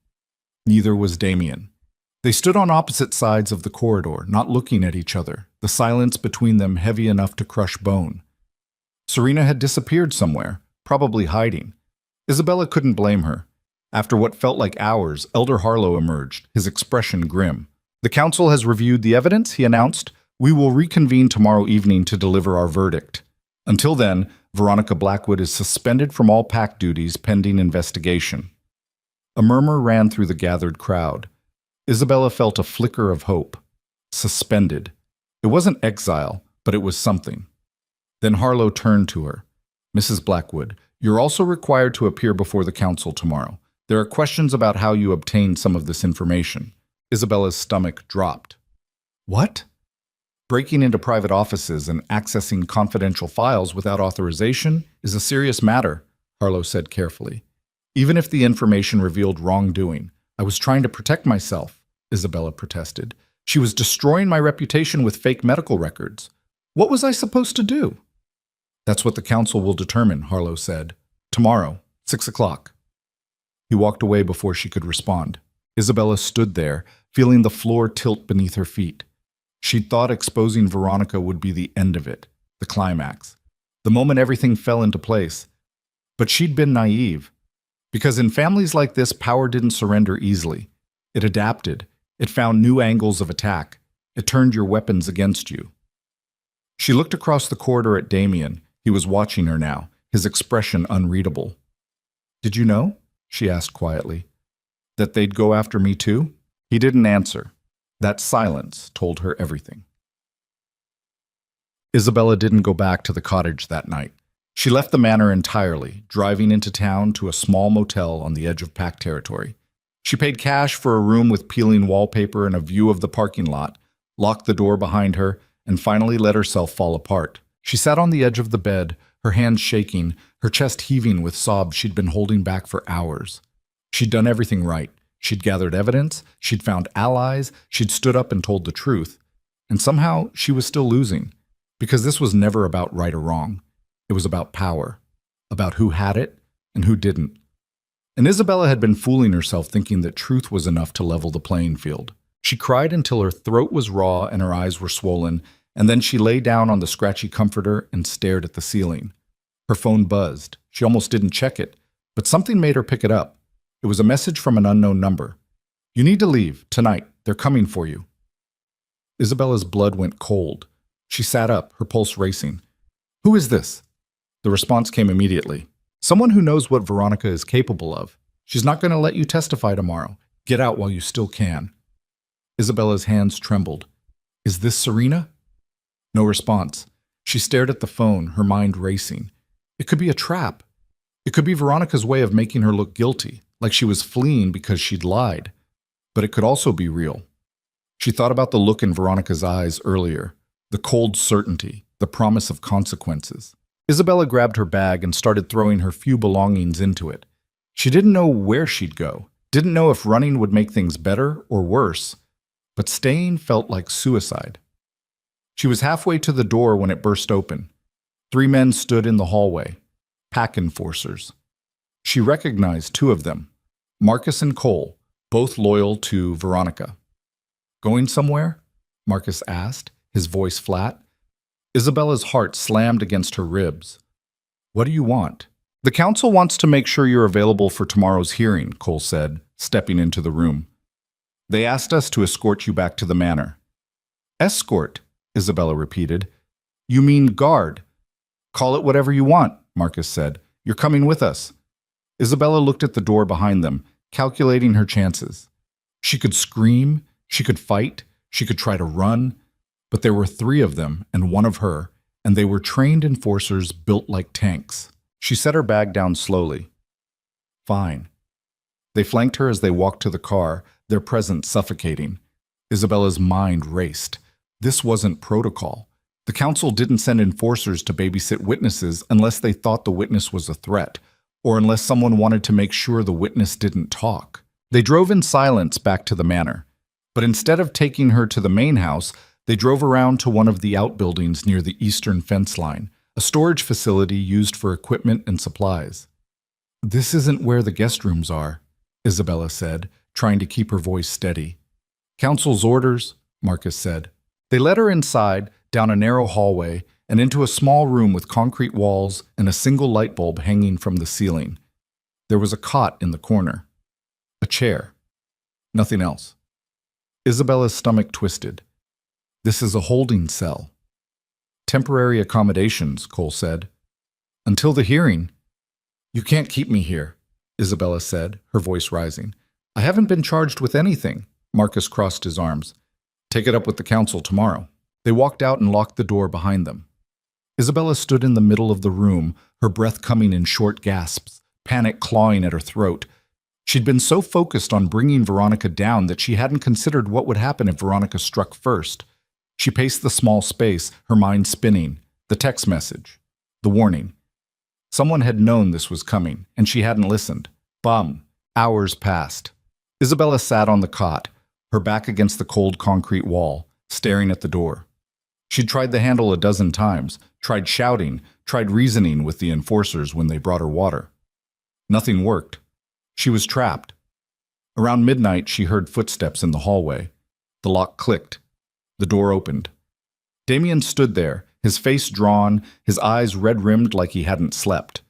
Neither was Damien. They stood on opposite sides of the corridor, not looking at each other, the silence between them heavy enough to crush bone. Serena had disappeared somewhere, probably hiding. Isabella couldn't blame her. After what felt like hours, Elder Harlow emerged, his expression grim. "The council has reviewed the evidence," he announced. "We will reconvene tomorrow evening to deliver our verdict. Until then, Veronica Blackwood is suspended from all pack duties pending investigation." A murmur ran through the gathered crowd. Isabella felt a flicker of hope. Suspended. It wasn't exile, but it was something. Then Harlow turned to her. "Mrs. Blackwood, you're also required to appear before the council tomorrow. There are questions about how you obtained some of this information." Isabella's stomach dropped. "What?" "Breaking into private offices and accessing confidential files without authorization is a serious matter," Harlow said carefully. "Even if the information revealed wrongdoing, I was trying to protect myself," Isabella protested. "She was destroying my reputation with fake medical records. What was I supposed to do?" "That's what the council will determine," Harlow said. "Tomorrow, 6 o'clock." He walked away before she could respond. Isabella stood there, feeling the floor tilt beneath her feet. She'd thought exposing Veronica would be the end of it, the climax, the moment everything fell into place. But she'd been naive. Because in families like this, power didn't surrender easily. It adapted. It found new angles of attack. It turned your weapons against you. She looked across the corridor at Damien. He was watching her now, his expression unreadable. "Did you know?" she asked quietly. "That they'd go after me too?" He didn't answer. That silence told her everything. Isabella didn't go back to the cottage that night. She left the manor entirely, driving into town to a small motel on the edge of pack territory. She paid cash for a room with peeling wallpaper and a view of the parking lot, locked the door behind her, and finally let herself fall apart. She sat on the edge of the bed, her hands shaking, her chest heaving with sobs she'd been holding back for hours. She'd done everything right. She'd gathered evidence, she'd found allies, she'd stood up and told the truth. And somehow she was still losing, because this was never about right or wrong. It was about power, about who had it and who didn't. And Isabella had been fooling herself thinking that truth was enough to level the playing field. She cried until her throat was raw and her eyes were swollen, and then she lay down on the scratchy comforter and stared at the ceiling. Her phone buzzed. She almost didn't check it, but something made her pick it up. It was a message from an unknown number. "You need to leave, tonight. They're coming for you." Isabella's blood went cold. She sat up, her pulse racing. "Who is this?" The response came immediately. "Someone who knows what Veronica is capable of. She's not going to let you testify tomorrow. Get out while you still can." Isabella's hands trembled. "Is this Serena?" No response. She stared at the phone, her mind racing. It could be a trap. It could be Veronica's way of making her look guilty, like she was fleeing because she'd lied. But it could also be real. She thought about the look in Veronica's eyes earlier, the cold certainty, the promise of consequences. Isabella grabbed her bag and started throwing her few belongings into it. She didn't know where she'd go, didn't know if running would make things better or worse, but staying felt like suicide. She was halfway to the door when it burst open. 3 men stood in the hallway, pack enforcers. She recognized 2 of them, Marcus and Cole, both loyal to Veronica. "Going somewhere?" Marcus asked, his voice flat. Isabella's heart slammed against her ribs. "What do you want?" "The council wants to make sure you're available for tomorrow's hearing," Cole said, stepping into the room. "They asked us to escort you back to the manor." "Escort," Isabella repeated. "You mean guard." "Call it whatever you want," Marcus said. "You're coming with us." Isabella looked at the door behind them, calculating her chances. She could scream, she could fight, she could try to run, but there were 3 of them and 1 of her, and they were trained enforcers built like tanks. She set her bag down slowly. "Fine." They flanked her as they walked to the car, their presence suffocating. Isabella's mind raced. This wasn't protocol. The council didn't send enforcers to babysit witnesses unless they thought the witness was a threat, or unless someone wanted to make sure the witness didn't talk. They drove in silence back to the manor, but instead of taking her to the main house, they drove around to one of the outbuildings near the eastern fence line, a storage facility used for equipment and supplies. "This isn't where the guest rooms are," Isabella said, trying to keep her voice steady. "Council's orders," Marcus said. They led her inside, down a narrow hallway, and into a small room with concrete walls and a single light bulb hanging from the ceiling. There was a cot in the corner. A chair. Nothing else. Isabella's stomach twisted. "This is a holding cell." "Temporary accommodations," Cole said. "Until the hearing." "You can't keep me here," Isabella said, her voice rising. "I haven't been charged with anything." Marcus crossed his arms. "Take it up with the council tomorrow." They walked out and locked the door behind them. Isabella stood in the middle of the room, her breath coming in short gasps, panic clawing at her throat. She'd been so focused on bringing Veronica down that she hadn't considered what would happen if Veronica struck first. She paced the small space, her mind spinning. The text message. The warning. Someone had known this was coming, and she hadn't listened. Bum. Hours passed. Isabella sat on the cot, her back against the cold concrete wall, staring at the door. She'd tried the handle a dozen times, tried shouting, tried reasoning with the enforcers when they brought her water. Nothing worked. She was trapped. Around midnight, she heard footsteps in the hallway. The lock clicked. The door opened. Damien stood there, his face drawn, his eyes red-rimmed like he hadn't slept.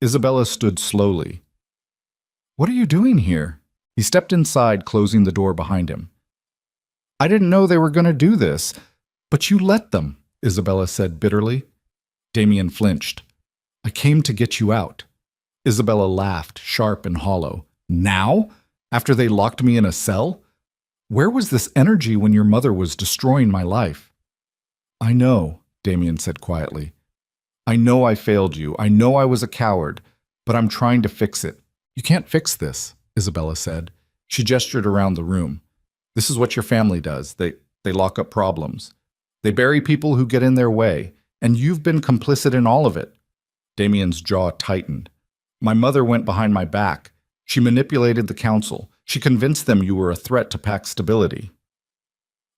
Isabella stood slowly. "What are you doing here?" He stepped inside, closing the door behind him. "I didn't know they were going to do this, but you let them," Isabella said bitterly. Damien flinched. "I came to get you out." Isabella laughed, sharp and hollow. "Now? After they locked me in a cell? Where was this energy when your mother was destroying my life?" "I know," Damien said quietly. "I know I failed you. I know I was a coward, but I'm trying to fix it." "You can't fix this," Isabella said. She gestured around the room. "This is what your family does. They lock up problems. They bury people who get in their way, and you've been complicit in all of it." Damien's jaw tightened. "My mother went behind my back. She manipulated the council. She convinced them you were a threat to pack stability."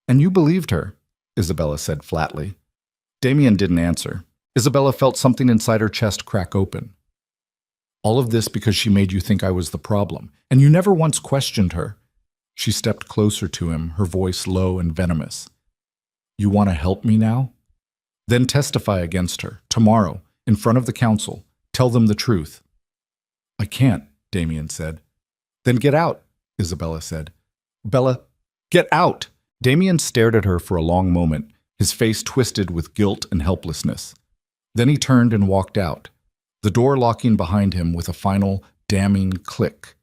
"And you believed her," Isabella said flatly. Damien didn't answer. Isabella felt something inside her chest crack open. "All of this because she made you think I was the problem, and you never once questioned her." She stepped closer to him, her voice low and venomous. "You want to help me now? Then testify against her, tomorrow, in front of the council. Tell them the truth." "I can't," Damien said. "Then get out," Isabella said. "Bella, get out!" Damien stared at her for a long moment, his face twisted with guilt and helplessness. Then he turned and walked out, the door locking behind him with a final, damning click.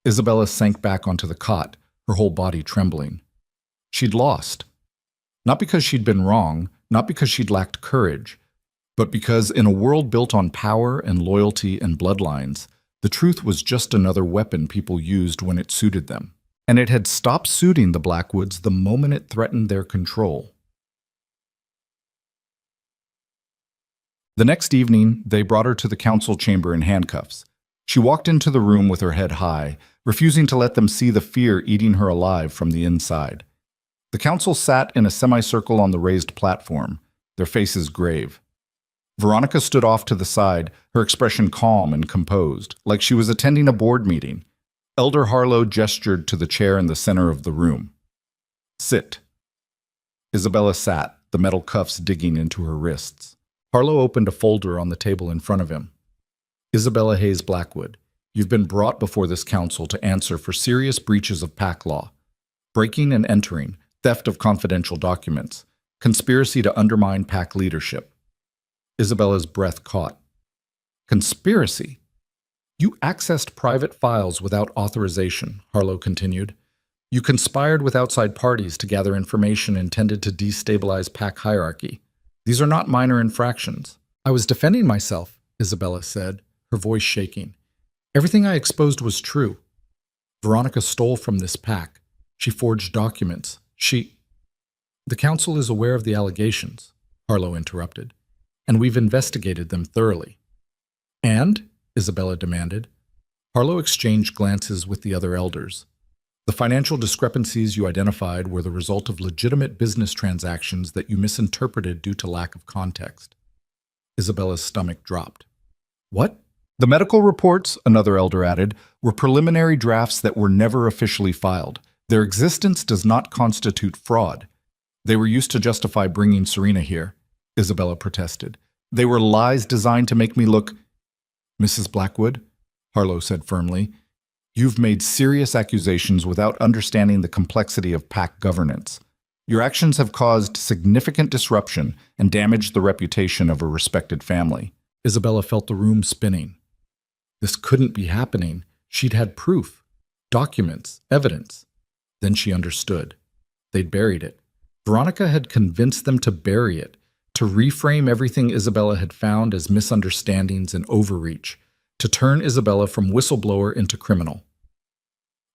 Isabella sank back onto the cot, her whole body trembling. She'd lost. Not because she'd been wrong, not because she'd lacked courage, but because in a world built on power and loyalty and bloodlines, the truth was just another weapon people used when it suited them. And it had stopped suiting the Blackwoods the moment it threatened their control. The next evening, they brought her to the council chamber in handcuffs. She walked into the room with her head high, refusing to let them see the fear eating her alive from the inside. The council sat in a semicircle on the raised platform, their faces grave. Veronica stood off to the side, her expression calm and composed, like she was attending a board meeting. Elder Harlow gestured to the chair in the center of the room. "Sit." Isabella sat, the metal cuffs digging into her wrists. Harlow opened a folder on the table in front of him. "Isabella Hayes Blackwood, you've been brought before this council to answer for serious breaches of PAC law, breaking and entering, theft of confidential documents, conspiracy to undermine PAC leadership." Isabella's breath caught. "Conspiracy? You accessed private files without authorization," Harlow continued. "You conspired with outside parties to gather information intended to destabilize PAC hierarchy. These are not minor infractions." "I was defending myself," Isabella said, her voice shaking. "Everything I exposed was true. Veronica stole from this PAC. She forged documents. The council is aware of the allegations," Harlow interrupted, "and we've investigated them thoroughly." "And?" Isabella demanded. Harlow exchanged glances with the other elders. "The financial discrepancies you identified were the result of legitimate business transactions that you misinterpreted due to lack of context." Isabella's stomach dropped. "What?" "The medical reports," another elder added, "were preliminary drafts that were never officially filed. Their existence does not constitute fraud. They were used to justify bringing Serena here," Isabella protested. "They were lies designed to make me look—" "Mrs. Blackwood," Harlow said firmly, "you've made serious accusations without understanding the complexity of PAC governance. Your actions have caused significant disruption and damaged the reputation of a respected family." Isabella felt the room spinning. This couldn't be happening. She'd had proof, documents, evidence. Then she understood. They'd buried it. Veronica had convinced them to bury it, to reframe everything Isabella had found as misunderstandings and overreach, to turn Isabella from whistleblower into criminal.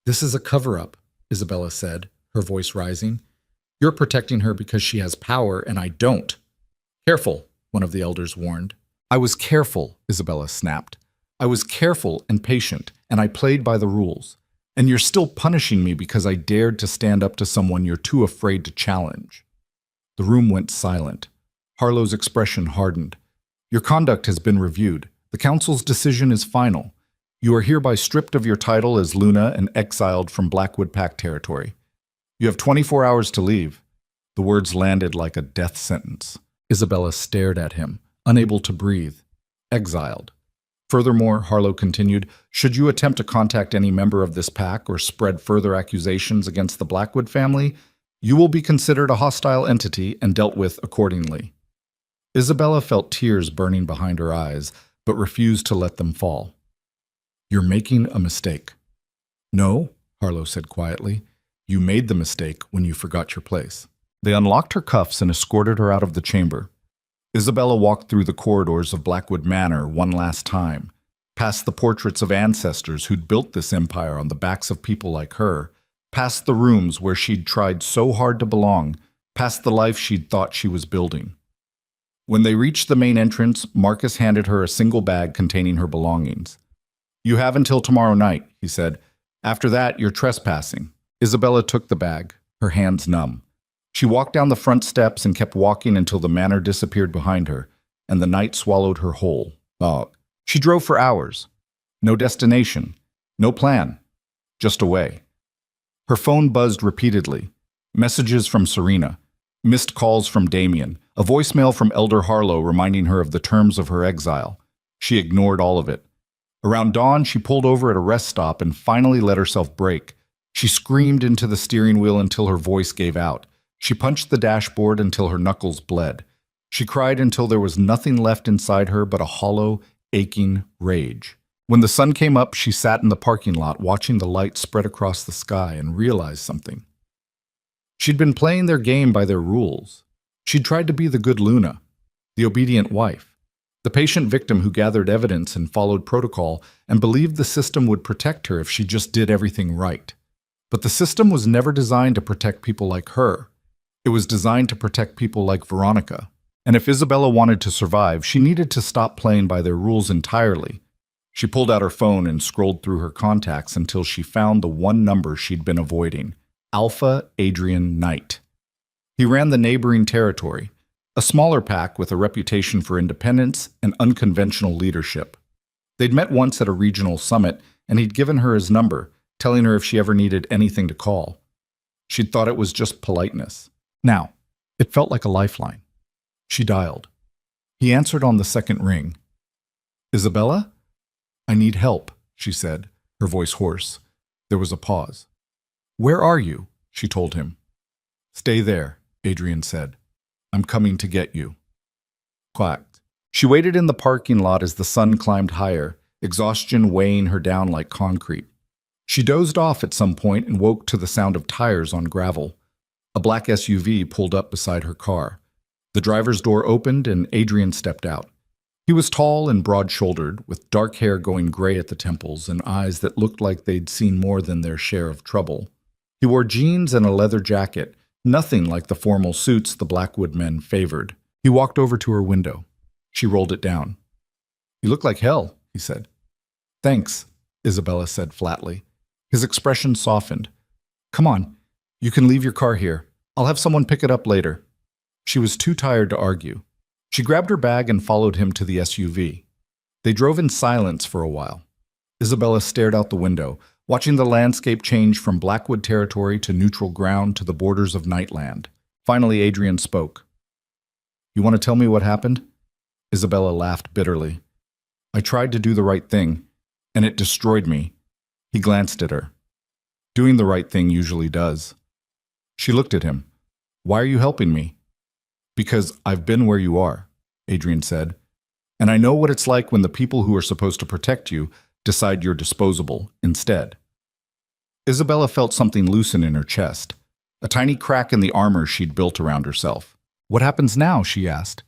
"This is a cover-up," Isabella said, her voice rising. "You're protecting her because she has power and I don't." "Careful," one of the elders warned. "I was careful," Isabella snapped. "I was careful and patient, and I played by the rules. And you're still punishing me because I dared to stand up to someone you're too afraid to challenge." The room went silent. Harlow's expression hardened. "Your conduct has been reviewed. The council's decision is final. You are hereby stripped of your title as Luna and exiled from Blackwood PAC territory. You have 24 hours to leave." The words landed like a death sentence. Isabella stared at him, unable to breathe. Exiled. Furthermore, Harlow continued, should you attempt to contact any member of this PAC or spread further accusations against the Blackwood family, you will be considered a hostile entity and dealt with accordingly. Isabella felt tears burning behind her eyes, but refused to let them fall. "You're making a mistake." "No," Harlow said quietly. "You made the mistake when you forgot your place." They unlocked her cuffs and escorted her out of the chamber. Isabella walked through the corridors of Blackwood Manor one last time, past the portraits of ancestors who'd built this empire on the backs of people like her, past the rooms where she'd tried so hard to belong, past the life she'd thought she was building. When they reached the main entrance, Marcus handed her a single bag containing her belongings. "You have until tomorrow night," he said. "After that, you're trespassing." Isabella took the bag, her hands numb. She walked down the front steps and kept walking until the manor disappeared behind her, and the night swallowed her whole. She drove for hours. No destination, no plan, just away. Her phone buzzed repeatedly. Messages from Serena, missed calls from Damien, a voicemail from Elder Harlow reminding her of the terms of her exile. She ignored all of it. Around dawn, she pulled over at a rest stop and finally let herself brake. She screamed into the steering wheel until her voice gave out. She punched the dashboard until her knuckles bled. She cried until there was nothing left inside her but a hollow, aching rage. When the sun came up, she sat in the parking lot watching the light spread across the sky and realized something. She'd been playing their game by their rules. She'd tried to be the good Luna, the obedient wife, the patient victim who gathered evidence and followed protocol and believed the system would protect her if she just did everything right. But the system was never designed to protect people like her. It was designed to protect people like Veronica. And if Isabella wanted to survive, she needed to stop playing by their rules entirely. She pulled out her phone and scrolled through her contacts until she found the one number she'd been avoiding, Alpha Adrian Knight. He ran the neighboring territory, a smaller pack with a reputation for independence and unconventional leadership. They'd met once at a regional summit, and he'd given her his number, telling her if she ever needed anything to call. She'd thought it was just politeness. Now, it felt like a lifeline. She dialed. He answered on the second ring. "Isabella? I need help," she said, her voice hoarse. There was a pause. "Where are you?" she told him. "Stay there," Adrian said. "I'm coming to get you." Clacked. She waited in the parking lot as the sun climbed higher, exhaustion weighing her down like concrete. She dozed off at some point and woke to the sound of tires on gravel. A black SUV pulled up beside her car. The driver's door opened and Adrian stepped out. He was tall and broad-shouldered, with dark hair going gray at the temples and eyes that looked like they'd seen more than their share of trouble. He wore jeans and a leather jacket, nothing like the formal suits the Blackwood men favored. He walked over to her window. She rolled it down. "You look like hell," he said. "Thanks," Isabella said flatly. His expression softened. "Come on, you can leave your car here. I'll have someone pick it up later." She was too tired to argue. She grabbed her bag and followed him to the SUV. They drove in silence for a while. Isabella stared out the window, watching the landscape change from Blackwood territory to neutral ground to the borders of Nightland. Finally, Adrian spoke. "You want to tell me what happened?" Isabella laughed bitterly. "I tried to do the right thing, and it destroyed me." He glanced at her. "Doing the right thing usually does." She looked at him. "Why are you helping me?" "Because I've been where you are," Adrian said. "And I know what it's like when the people who are supposed to protect you decide you're disposable instead." Isabella felt something loosen in her chest, a tiny crack in the armor she'd built around herself. "What happens now?" she asked.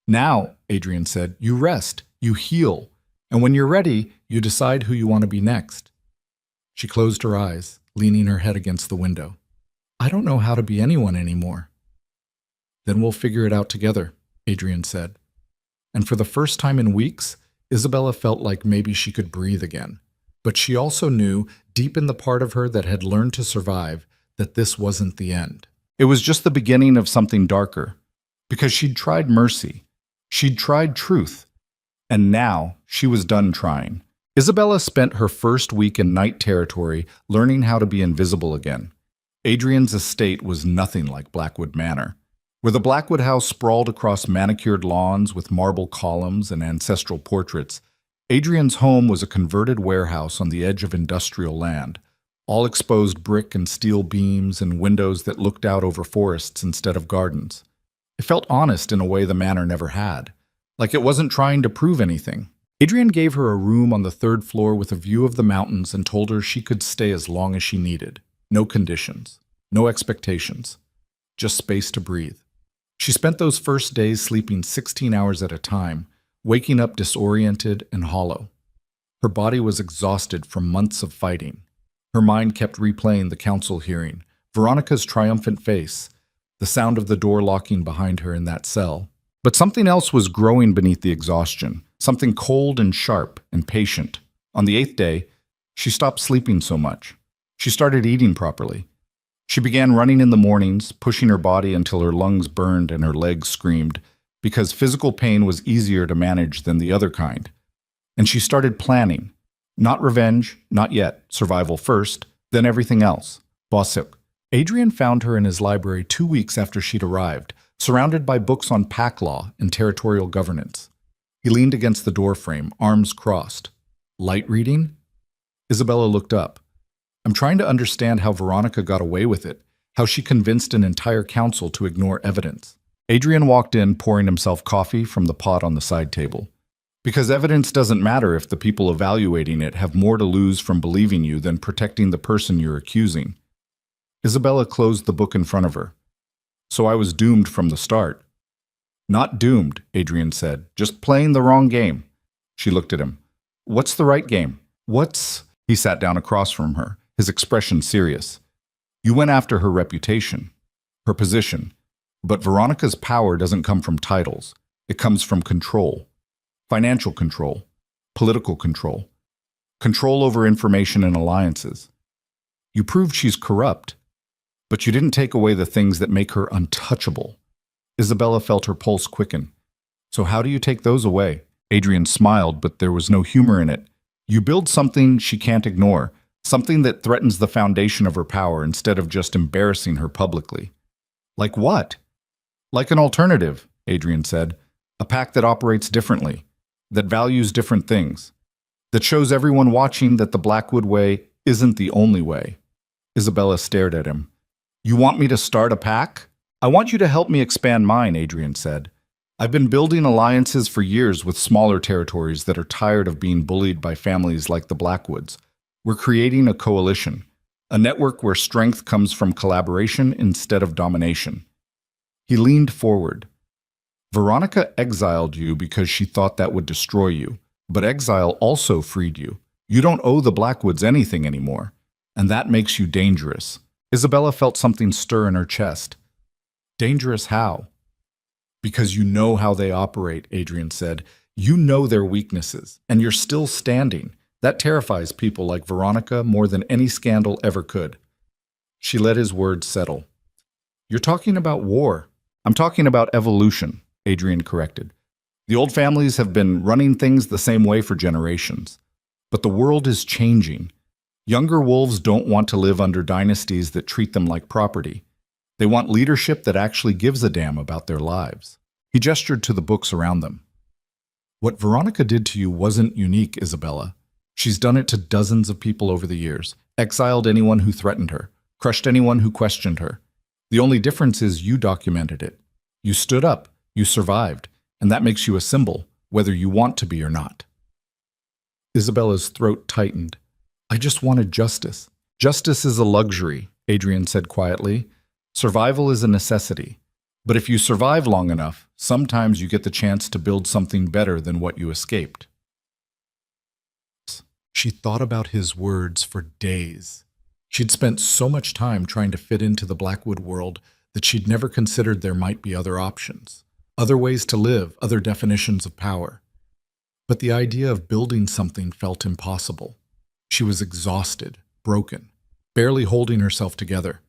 "Now," Adrian said, "you rest, you heal, and when you're ready, you decide who you want to be next." She closed her eyes, leaning her head against the window. "I don't know how to be anyone anymore." "Then we'll figure it out together," Adrian said. And for the first time in weeks, Isabella felt like maybe she could breathe again. But she also knew, deep in the part of her that had learned to survive, that this wasn't the end. It was just the beginning of something darker. Because she'd tried mercy. She'd tried truth. And now she was done trying. Isabella spent her first week in Night territory learning how to be invisible again. Adrian's estate was nothing like Blackwood Manor. Where the Blackwood house sprawled across manicured lawns with marble columns and ancestral portraits, Adrian's home was a converted warehouse on the edge of industrial land, all exposed brick and steel beams and windows that looked out over forests instead of gardens. It felt honest in a way the manor never had, like it wasn't trying to prove anything. Adrian gave her a room on the third floor with a view of the mountains and told her she could stay as long as she needed. No conditions, no expectations, just space to breathe. She spent those first days sleeping 16 hours at a time, waking up disoriented and hollow. Her body was exhausted from months of fighting. Her mind kept replaying the council hearing, Veronica's triumphant face, the sound of the door locking behind her in that cell. But something else was growing beneath the exhaustion, something cold and sharp and patient. On the 8th day, she stopped sleeping so much. She started eating properly. She began running in the mornings, pushing her body until her lungs burned and her legs screamed, because physical pain was easier to manage than the other kind. And she started planning. Not revenge, not yet. Survival first, then everything else. Bossuk. Adrian found her in his library 2 weeks after she'd arrived, surrounded by books on pack law and territorial governance. He leaned against the doorframe, arms crossed. Light reading? Isabella looked up. "I'm trying to understand how Veronica got away with it, how she convinced an entire council to ignore evidence." Adrian walked in, pouring himself coffee from the pot on the side table. "Because evidence doesn't matter if the people evaluating it have more to lose from believing you than protecting the person you're accusing." Isabella closed the book in front of her. "So I was doomed from the start." "Not doomed," Adrian said, "just playing the wrong game." She looked at him. "What's the right game? What's—" He sat down across from her, his expression serious. "You went after her reputation, her position. But Veronica's power doesn't come from titles. It comes from control. Financial control. political control, control over information and alliances. You proved she's corrupt, but you didn't take away the things that make her untouchable. Isabella felt her pulse quicken. So how do you take those away? Adrian smiled, but there was no humor in it. You build something she can't ignore, something that threatens the foundation of her power instead of just embarrassing her publicly. Like what? Like an alternative, Adrian said. A pact that operates differently, that values different things, that shows everyone watching that the Blackwood way isn't the only way. Isabella stared at him. You want me to start a pact? I want you to help me expand mine, Adrian said. I've been building alliances for years with smaller territories that are tired of being bullied by families like the Blackwoods. We're creating a coalition, a network where strength comes from collaboration instead of domination. He leaned forward. Veronica exiled you because she thought that would destroy you, but exile also freed you. You don't owe the Blackwoods anything anymore, and that makes you dangerous. Isabella felt something stir in her chest. Dangerous how? Because you know how they operate, Adrian said. You know their weaknesses, and you're still standing. That terrifies people like Veronica more than any scandal ever could. She let his words settle. You're talking about war. I'm talking about evolution, Adrian corrected. The old families have been running things the same way for generations. But the world is changing. Younger wolves don't want to live under dynasties that treat them like property. They want leadership that actually gives a damn about their lives. He gestured to the books around them. What Veronica did to you wasn't unique, Isabella. She's done it to dozens of people over the years, exiled anyone who threatened her, crushed anyone who questioned her. The only difference is you documented it. You stood up, you survived, and that makes you a symbol, whether you want to be or not. Isabella's throat tightened. I just wanted justice. Justice is a luxury, Adrian said quietly. Survival is a necessity. But if you survive long enough, sometimes you get the chance to build something better than what you escaped. She thought about his words for days. She'd spent so much time trying to fit into the Blackwood world that she'd never considered there might be other options, other ways to live, other definitions of power. But the idea of building something felt impossible. She was exhausted, broken, barely holding herself together.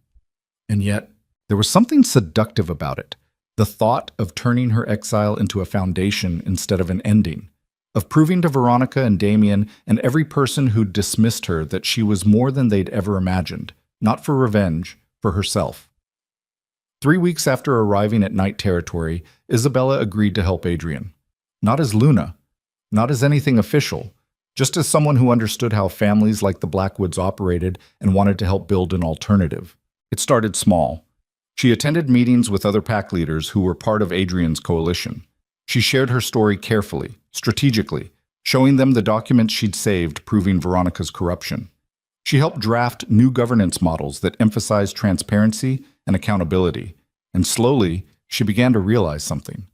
And yet, there was something seductive about it, the thought of turning her exile into a foundation instead of an ending, of proving to Veronica and Damien and every person who'd dismissed her that she was more than they'd ever imagined, not for revenge, for herself. 3 weeks after arriving at Night Territory, Isabella agreed to help Adrian. Not as Luna, not as anything official, just as someone who understood how families like the Blackwoods operated and wanted to help build an alternative. It started small. She attended meetings with other pack leaders who were part of Adrian's coalition. She shared her story carefully, strategically, showing them the documents she'd saved proving Veronica's corruption. She helped draft new governance models that emphasized transparency and accountability, and slowly, she began to realize something.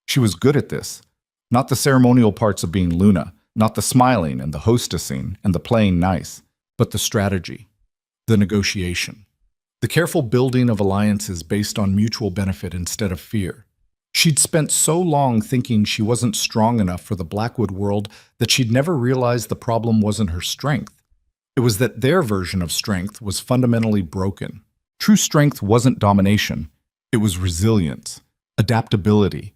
She was good at this. Not the ceremonial parts of being Luna, not the smiling and the hostessing and the playing nice, but the strategy, the negotiation, the careful building of alliances based on mutual benefit instead of fear. She'd spent so long thinking she wasn't strong enough for the Blackwood world that she'd never realized the problem wasn't her strength. It was that their version of strength was fundamentally broken. True strength wasn't domination. It was resilience, adaptability,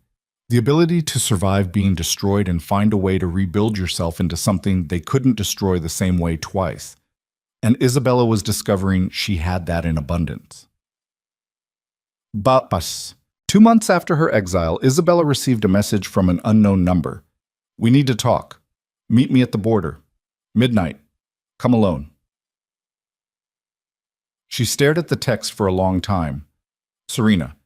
the ability to survive being destroyed and find a way to rebuild yourself into something they couldn't destroy the same way twice. And Isabella was discovering she had that in abundance. But 2 months after her exile, Isabella received a message from an unknown number. We need to talk. Meet me at the border. Midnight. Come alone. She stared at the text for a long time. Serena.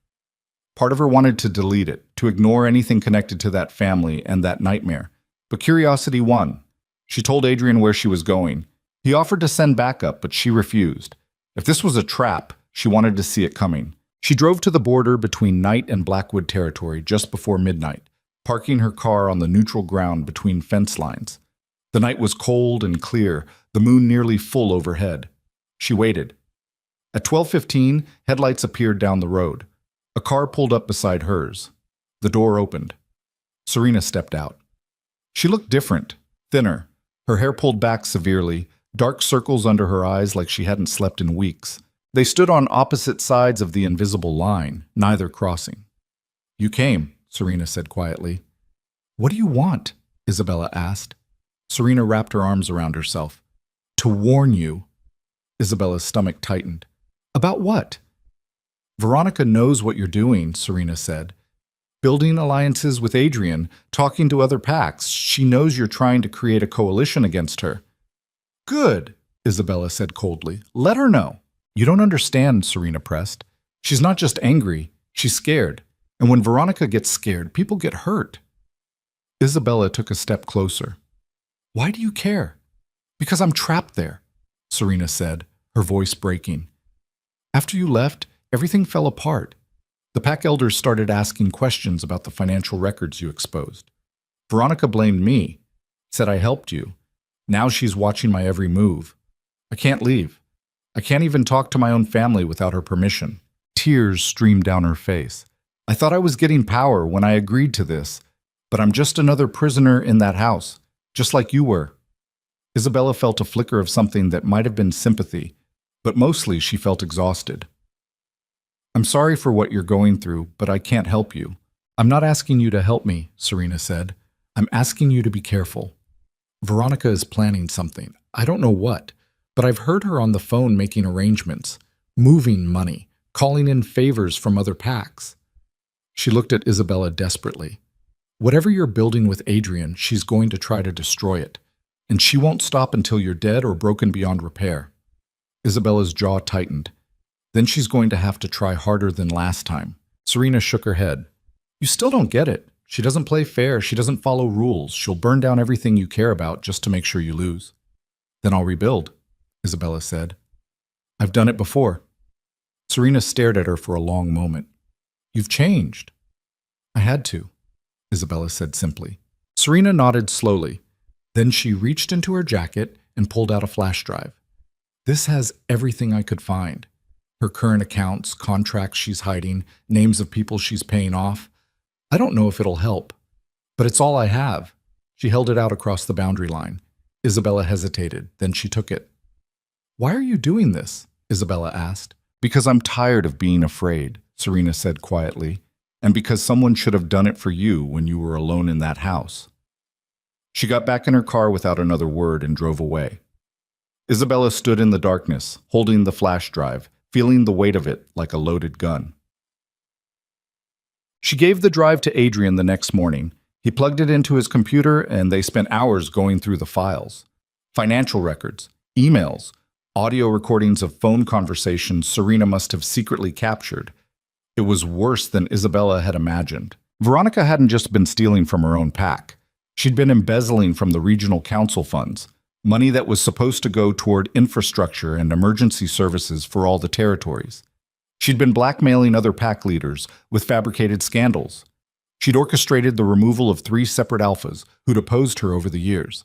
Part of her wanted to delete it, to ignore anything connected to that family and that nightmare. But curiosity won. She told Adrian where she was going. He offered to send backup, but she refused. If this was a trap, she wanted to see it coming. She drove to the border between Night and Blackwood territory just before midnight, parking her car on the neutral ground between fence lines. The night was cold and clear, the moon nearly full overhead. She waited. At 12:15, headlights appeared down the road. A car pulled up beside hers. The door opened. Serena stepped out. She looked different, thinner, her hair pulled back severely, dark circles under her eyes like she hadn't slept in weeks. They stood on opposite sides of the invisible line, neither crossing. "You came," Serena said quietly. "What do you want?" Isabella asked. Serena wrapped her arms around herself. "To warn you." Isabella's stomach tightened. "About what?" "Veronica knows what you're doing," Serena said. "Building alliances with Adrian, talking to other packs. She knows you're trying to create a coalition against her." "Good," Isabella said coldly. "Let her know." "You don't understand," Serena pressed. "She's not just angry, she's scared. And when Veronica gets scared, people get hurt." Isabella took a step closer. "Why do you care?" "Because I'm trapped there," Serena said, her voice breaking. "After you left, everything fell apart. The pack elders started asking questions about the financial records you exposed. Veronica blamed me, said I helped you. Now she's watching my every move. I can't leave. I can't even talk to my own family without her permission." Tears streamed down her face. "I thought I was getting power when I agreed to this, but I'm just another prisoner in that house, just like you were." Isabella felt a flicker of something that might have been sympathy, but mostly she felt exhausted. "I'm sorry for what you're going through, but I can't help you." "I'm not asking you to help me," Serena said. "I'm asking you to be careful. Veronica is planning something. I don't know what, but I've heard her on the phone making arrangements, moving money, calling in favors from other packs." She looked at Isabella desperately. "Whatever you're building with Adrian, she's going to try to destroy it, and she won't stop until you're dead or broken beyond repair." Isabella's jaw tightened. "Then she's going to have to try harder than last time." Serena shook her head. "You still don't get it. She doesn't play fair. She doesn't follow rules. She'll burn down everything you care about just to make sure you lose." "Then I'll rebuild," Isabella said. "I've done it before." Serena stared at her for a long moment. "You've changed." "I had to," Isabella said simply. Serena nodded slowly. Then she reached into her jacket and pulled out a flash drive. "This has everything I could find. Her current accounts, contracts she's hiding, names of people she's paying off. I don't know if it'll help, but it's all I have." She held it out across the boundary line. Isabella hesitated, then she took it. "Why are you doing this?" Isabella asked. "Because I'm tired of being afraid," Serena said quietly, "and because someone should have done it for you when you were alone in that house." She got back in her car without another word and drove away. Isabella stood in the darkness, holding the flash drive, feeling the weight of it like a loaded gun. She gave the drive to Adrian the next morning. He plugged it into his computer and they spent hours going through the files. Financial records, emails, audio recordings of phone conversations Serena must have secretly captured. It was worse than Isabella had imagined. Veronica hadn't just been stealing from her own pack. She'd been embezzling from the regional council funds, money that was supposed to go toward infrastructure and emergency services for all the territories. She'd been blackmailing other pack leaders with fabricated scandals. She'd orchestrated the removal of 3 separate alphas who'd opposed her over the years.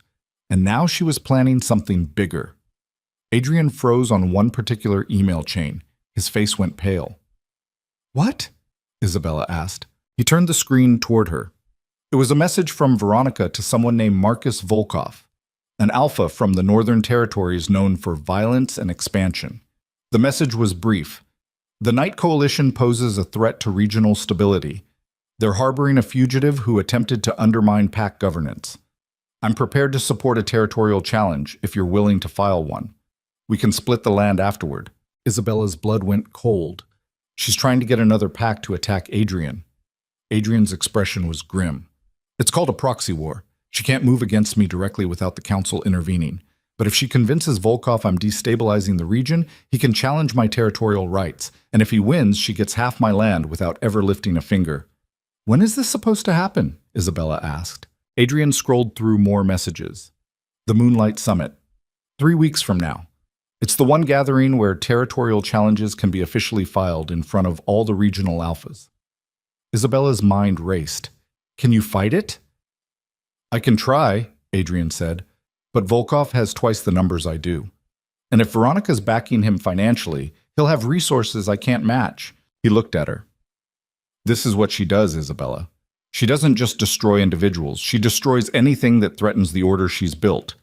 And now she was planning something bigger. Adrian froze on one particular email chain. His face went pale. "What?" Isabella asked. He turned the screen toward her. It was a message from Veronica to someone named Marcus Volkov, an alpha from the Northern Territories known for violence and expansion. The message was brief. "The Night Coalition poses a threat to regional stability. They're harboring a fugitive who attempted to undermine pack governance. I'm prepared to support a territorial challenge if you're willing to file one. We can split the land afterward." Isabella's blood went cold. She's trying to get another pack to attack Adrian. Adrian's expression was grim. "It's called a proxy war. She can't move against me directly without the council intervening. But if she convinces Volkov I'm destabilizing the region, he can challenge my territorial rights. And if he wins, she gets half my land without ever lifting a finger." "When is this supposed to happen?" Isabella asked. Adrian scrolled through more messages. "The Moonlight Summit. 3 weeks from now. It's the one gathering where territorial challenges can be officially filed in front of all the regional alphas." Isabella's mind raced. "Can you fight it?" "I can try," Adrian said, "but Volkov has twice the numbers I do. And if Veronica's backing him financially, he'll have resources I can't match." He looked at her. "This is what she does, Isabella. She doesn't just destroy individuals, she destroys anything that threatens the order she's built.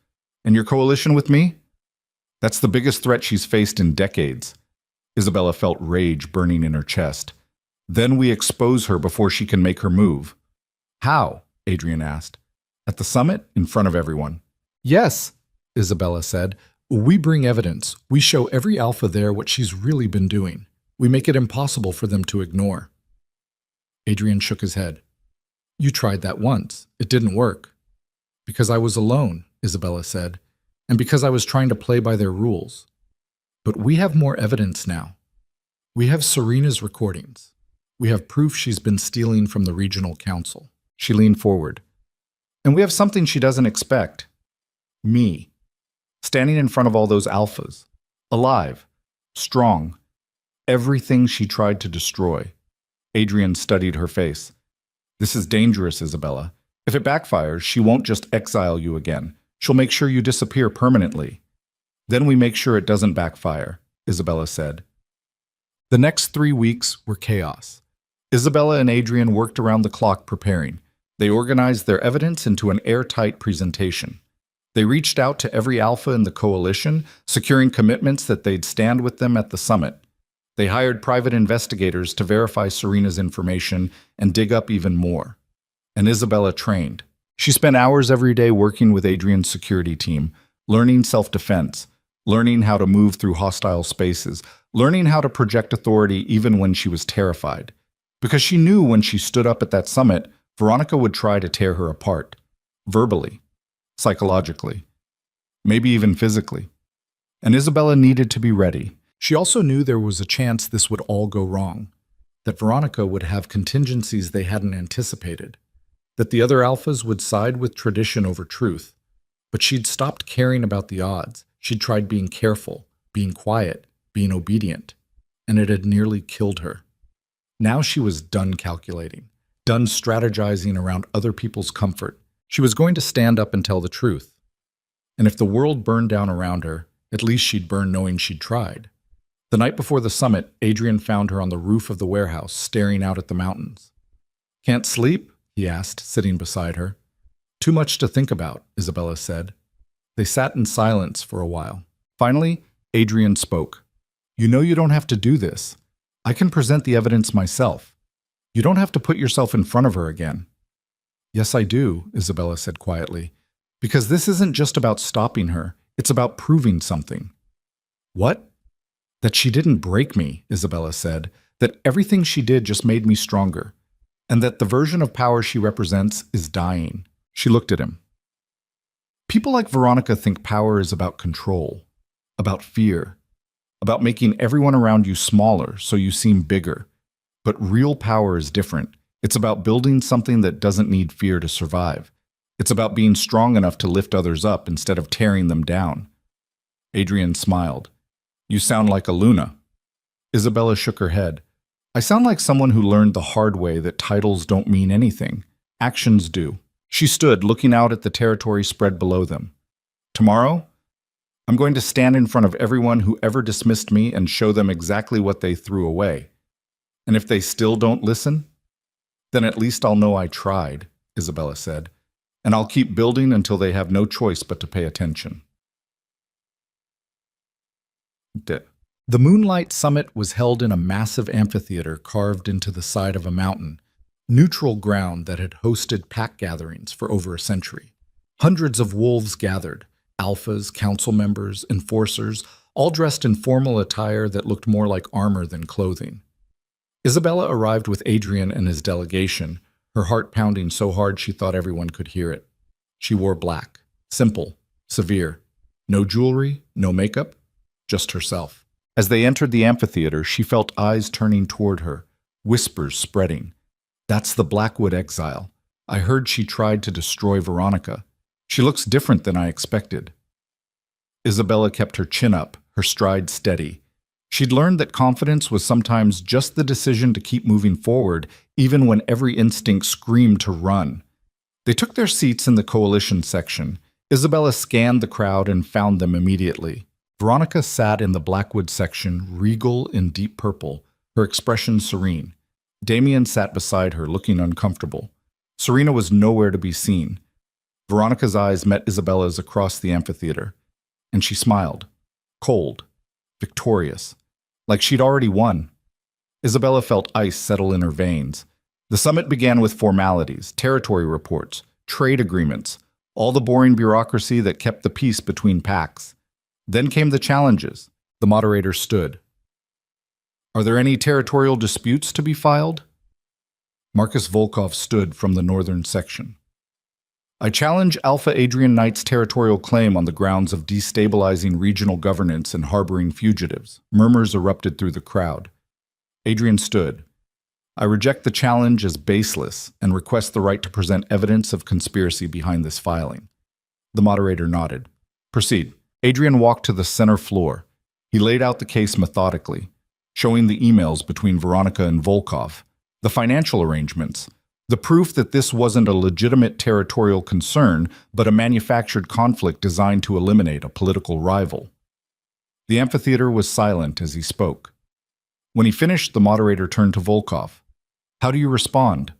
And your coalition with me? That's the biggest threat she's faced in decades. Isabella felt rage burning in her chest. Then we expose her before she can make her move. How? Adrian asked. At the summit, in front of everyone. Yes, Isabella said. We bring evidence. We show every alpha there what she's really been doing. We make it impossible for them to ignore. Adrian shook his head. You tried that once. It didn't work. Because I was alone, Isabella said, and because I was trying to play by their rules. But we have more evidence now. We have Serena's recordings. We have proof she's been stealing from the regional council. She leaned forward. And we have something she doesn't expect. Me. Standing in front of all those alphas. Alive. Strong. Everything she tried to destroy. Adrian studied her face. This is dangerous, Isabella. If it backfires, she won't just exile you again. She'll make sure you disappear permanently. Then we make sure it doesn't backfire, Isabella said. The next 3 weeks were chaos. Isabella and Adrian worked around the clock preparing. They organized their evidence into an airtight presentation. They reached out to every alpha in the coalition, securing commitments that they'd stand with them at the summit. They hired private investigators to verify Serena's information and dig up even more. And Isabella trained. She spent hours every day working with Adrian's security team, learning self-defense, learning how to move through hostile spaces, learning how to project authority even when she was terrified. Because she knew when she stood up at that summit, Veronica would try to tear her apart. Verbally. Psychologically. Maybe even physically. And Isabella needed to be ready. She also knew there was a chance this would all go wrong, that Veronica would have contingencies they hadn't anticipated, that the other alphas would side with tradition over truth. But she'd stopped caring about the odds. She'd tried being careful, being quiet, being obedient, and it had nearly killed her. Now she was done calculating, done strategizing around other people's comfort. She was going to stand up and tell the truth. And if the world burned down around her, at least she'd burn knowing she'd tried. The night before the summit, Adrian found her on the roof of the warehouse, staring out at the mountains. Can't sleep? He asked, sitting beside her. Too much to think about, Isabella said. They sat in silence for a while. Finally, Adrian spoke. You know you don't have to do this. I can present the evidence myself. You don't have to put yourself in front of her again. Yes, I do, Isabella said quietly. Because this isn't just about stopping her. It's about proving something. What? That she didn't break me, Isabella said. That everything she did just made me stronger. And that the version of power she represents is dying. She looked at him. People like Veronica think power is about control, about fear, about making everyone around you smaller so you seem bigger. But real power is different. It's about building something that doesn't need fear to survive. It's about being strong enough to lift others up instead of tearing them down. Adrian smiled. You sound like a Luna. Isabella shook her head. I sound like someone who learned the hard way that titles don't mean anything. Actions do. She stood, looking out at the territory spread below them. Tomorrow, I'm going to stand in front of everyone who ever dismissed me and show them exactly what they threw away. And if they still don't listen, then at least I'll know I tried, Isabella said. And I'll keep building until they have no choice but to pay attention. The Moonlight Summit was held in a massive amphitheater carved into the side of a mountain, neutral ground that had hosted pack gatherings for over a century. Hundreds of wolves gathered, alphas, council members, enforcers, all dressed in formal attire that looked more like armor than clothing. Isabella arrived with Adrian and his delegation, her heart pounding so hard she thought everyone could hear it. She wore black, simple, severe. No jewelry, no makeup, just herself. As they entered the amphitheater, she felt eyes turning toward her, whispers spreading. That's the Blackwood exile. I heard she tried to destroy Veronica. She looks different than I expected. Isabella kept her chin up, her stride steady. She'd learned that confidence was sometimes just the decision to keep moving forward, even when every instinct screamed to run. They took their seats in the coalition section. Isabella scanned the crowd and found them immediately. Veronica sat in the Blackwood section, regal in deep purple, her expression serene. Damien sat beside her, looking uncomfortable. Serena was nowhere to be seen. Veronica's eyes met Isabella's across the amphitheater, and she smiled, cold, victorious, like she'd already won. Isabella felt ice settle in her veins. The summit began with formalities, territory reports, trade agreements, all the boring bureaucracy that kept the peace between packs. Then came the challenges. The moderator stood. Are there any territorial disputes to be filed? Marcus Volkov stood from the northern section. I challenge Alpha Adrian Knight's territorial claim on the grounds of destabilizing regional governance and harboring fugitives. Murmurs erupted through the crowd. Adrian stood. I reject the challenge as baseless and request the right to present evidence of conspiracy behind this filing. The moderator nodded. Proceed. Adrian walked to the center floor. He laid out the case methodically, showing the emails between Veronica and Volkov, the financial arrangements, the proof that this wasn't a legitimate territorial concern, but a manufactured conflict designed to eliminate a political rival. The amphitheater was silent as he spoke. When he finished, the moderator turned to Volkov. How do you respond?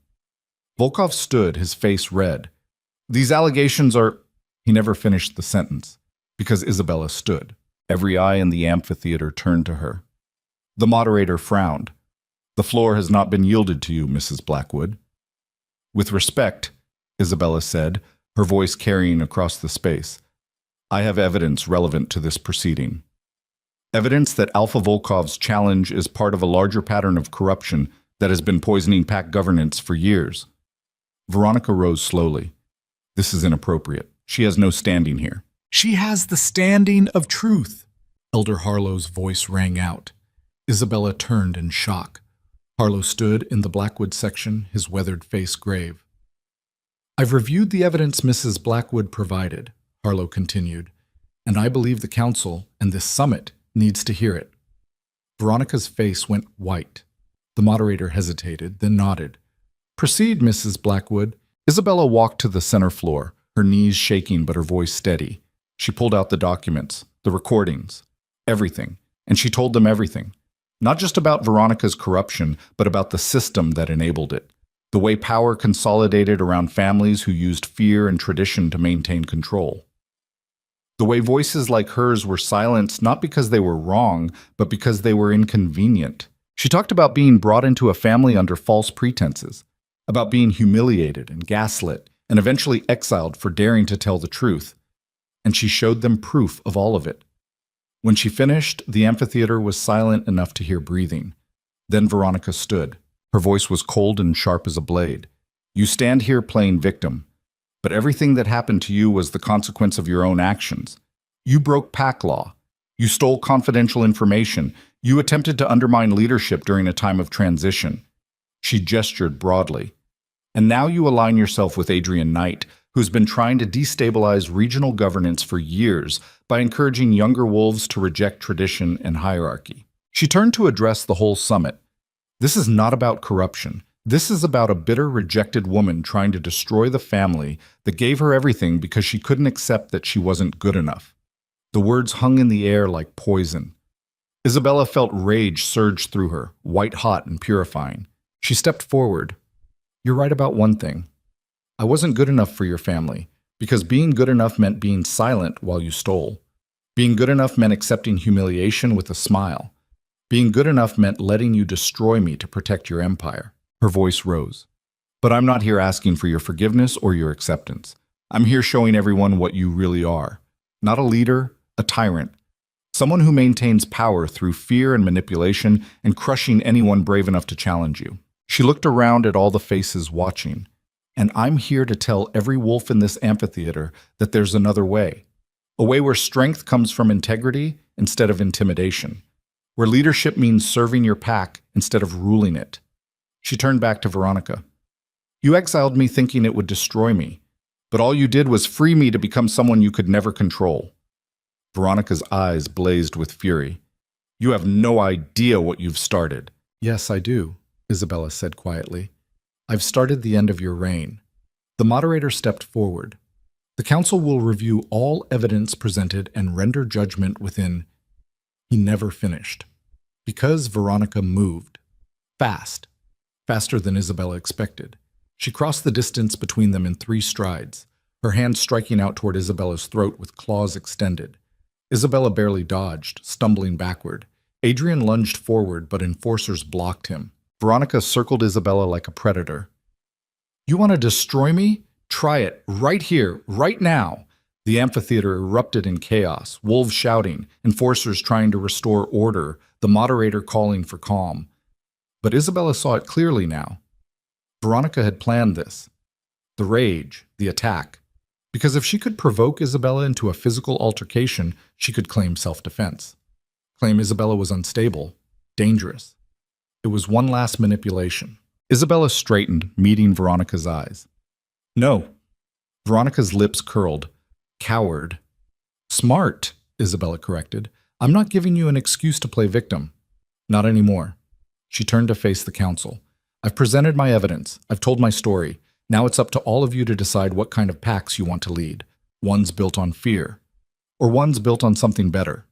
Volkov stood, his face red. These allegations are... He never finished the sentence, because Isabella stood. Every eye in the amphitheater turned to her. The moderator frowned. The floor has not been yielded to you, Mrs. Blackwood. With respect, Isabella said, her voice carrying across the space, I have evidence relevant to this proceeding. Evidence that Alpha Volkov's challenge is part of a larger pattern of corruption that has been poisoning pack governance for years. Veronica rose slowly. This is inappropriate. She has no standing here. She has the standing of truth. Elder Harlow's voice rang out. Isabella turned in shock. Harlow stood in the Blackwood section, his weathered face grave. I've reviewed the evidence Mrs. Blackwood provided, Harlow continued, and I believe the council and this summit needs to hear it. Veronica's face went white. The moderator hesitated, then nodded. Proceed, Mrs. Blackwood. Isabella walked to the center floor, her knees shaking but her voice steady. She pulled out the documents, the recordings, everything, and she told them everything. Not just about Veronica's corruption, but about the system that enabled it. The way power consolidated around families who used fear and tradition to maintain control. The way voices like hers were silenced not because they were wrong, but because they were inconvenient. She talked about being brought into a family under false pretenses, about being humiliated and gaslit, and eventually exiled for daring to tell the truth. And she showed them proof of all of it. When she finished, the amphitheater was silent enough to hear breathing. Then Veronica stood. Her voice was cold and sharp as a blade. You stand here playing victim, but everything that happened to you was the consequence of your own actions. You broke pack law. You stole confidential information. You attempted to undermine leadership during a time of transition. She gestured broadly. And now you align yourself with Adrian Knight, who's been trying to destabilize regional governance for years by encouraging younger wolves to reject tradition and hierarchy. She turned to address the whole summit. This is not about corruption. This is about a bitter, rejected woman trying to destroy the family that gave her everything because she couldn't accept that she wasn't good enough. The words hung in the air like poison. Isabella felt rage surge through her, white-hot and purifying. She stepped forward. You're right about one thing. I wasn't good enough for your family, because being good enough meant being silent while you stole. Being good enough meant accepting humiliation with a smile. Being good enough meant letting you destroy me to protect your empire. Her voice rose. But I'm not here asking for your forgiveness or your acceptance. I'm here showing everyone what you really are. Not a leader, a tyrant. Someone who maintains power through fear and manipulation and crushing anyone brave enough to challenge you. She looked around at all the faces watching. And I'm here to tell every wolf in this amphitheater that there's another way. A way where strength comes from integrity instead of intimidation. Where leadership means serving your pack instead of ruling it. She turned back to Veronica. You exiled me thinking it would destroy me, but all you did was free me to become someone you could never control. Veronica's eyes blazed with fury. You have no idea what you've started. Yes, I do, Isabella said quietly. I've started the end of your reign. The moderator stepped forward. The council will review all evidence presented and render judgment within... He never finished. Because Veronica moved. Fast. Faster than Isabella expected. She crossed the distance between them in 3 strides, her hand striking out toward Isabella's throat with claws extended. Isabella barely dodged, stumbling backward. Adrian lunged forward, but enforcers blocked him. Veronica circled Isabella like a predator. "You want to destroy me? Try it, right here, right now." The amphitheater erupted in chaos, wolves shouting, enforcers trying to restore order, the moderator calling for calm. But Isabella saw it clearly now. Veronica had planned this. The rage, the attack. Because if she could provoke Isabella into a physical altercation, she could claim self-defense. Claim Isabella was unstable, dangerous. It was one last manipulation. Isabella straightened, meeting Veronica's eyes. "No." Veronica's lips curled. "Coward." "Smart," Isabella corrected. "I'm not giving you an excuse to play victim. Not anymore." She turned to face the council. "I've presented my evidence. I've told my story. Now it's up to all of you to decide what kind of pacts you want to lead. One's built on fear, or one's built on something better."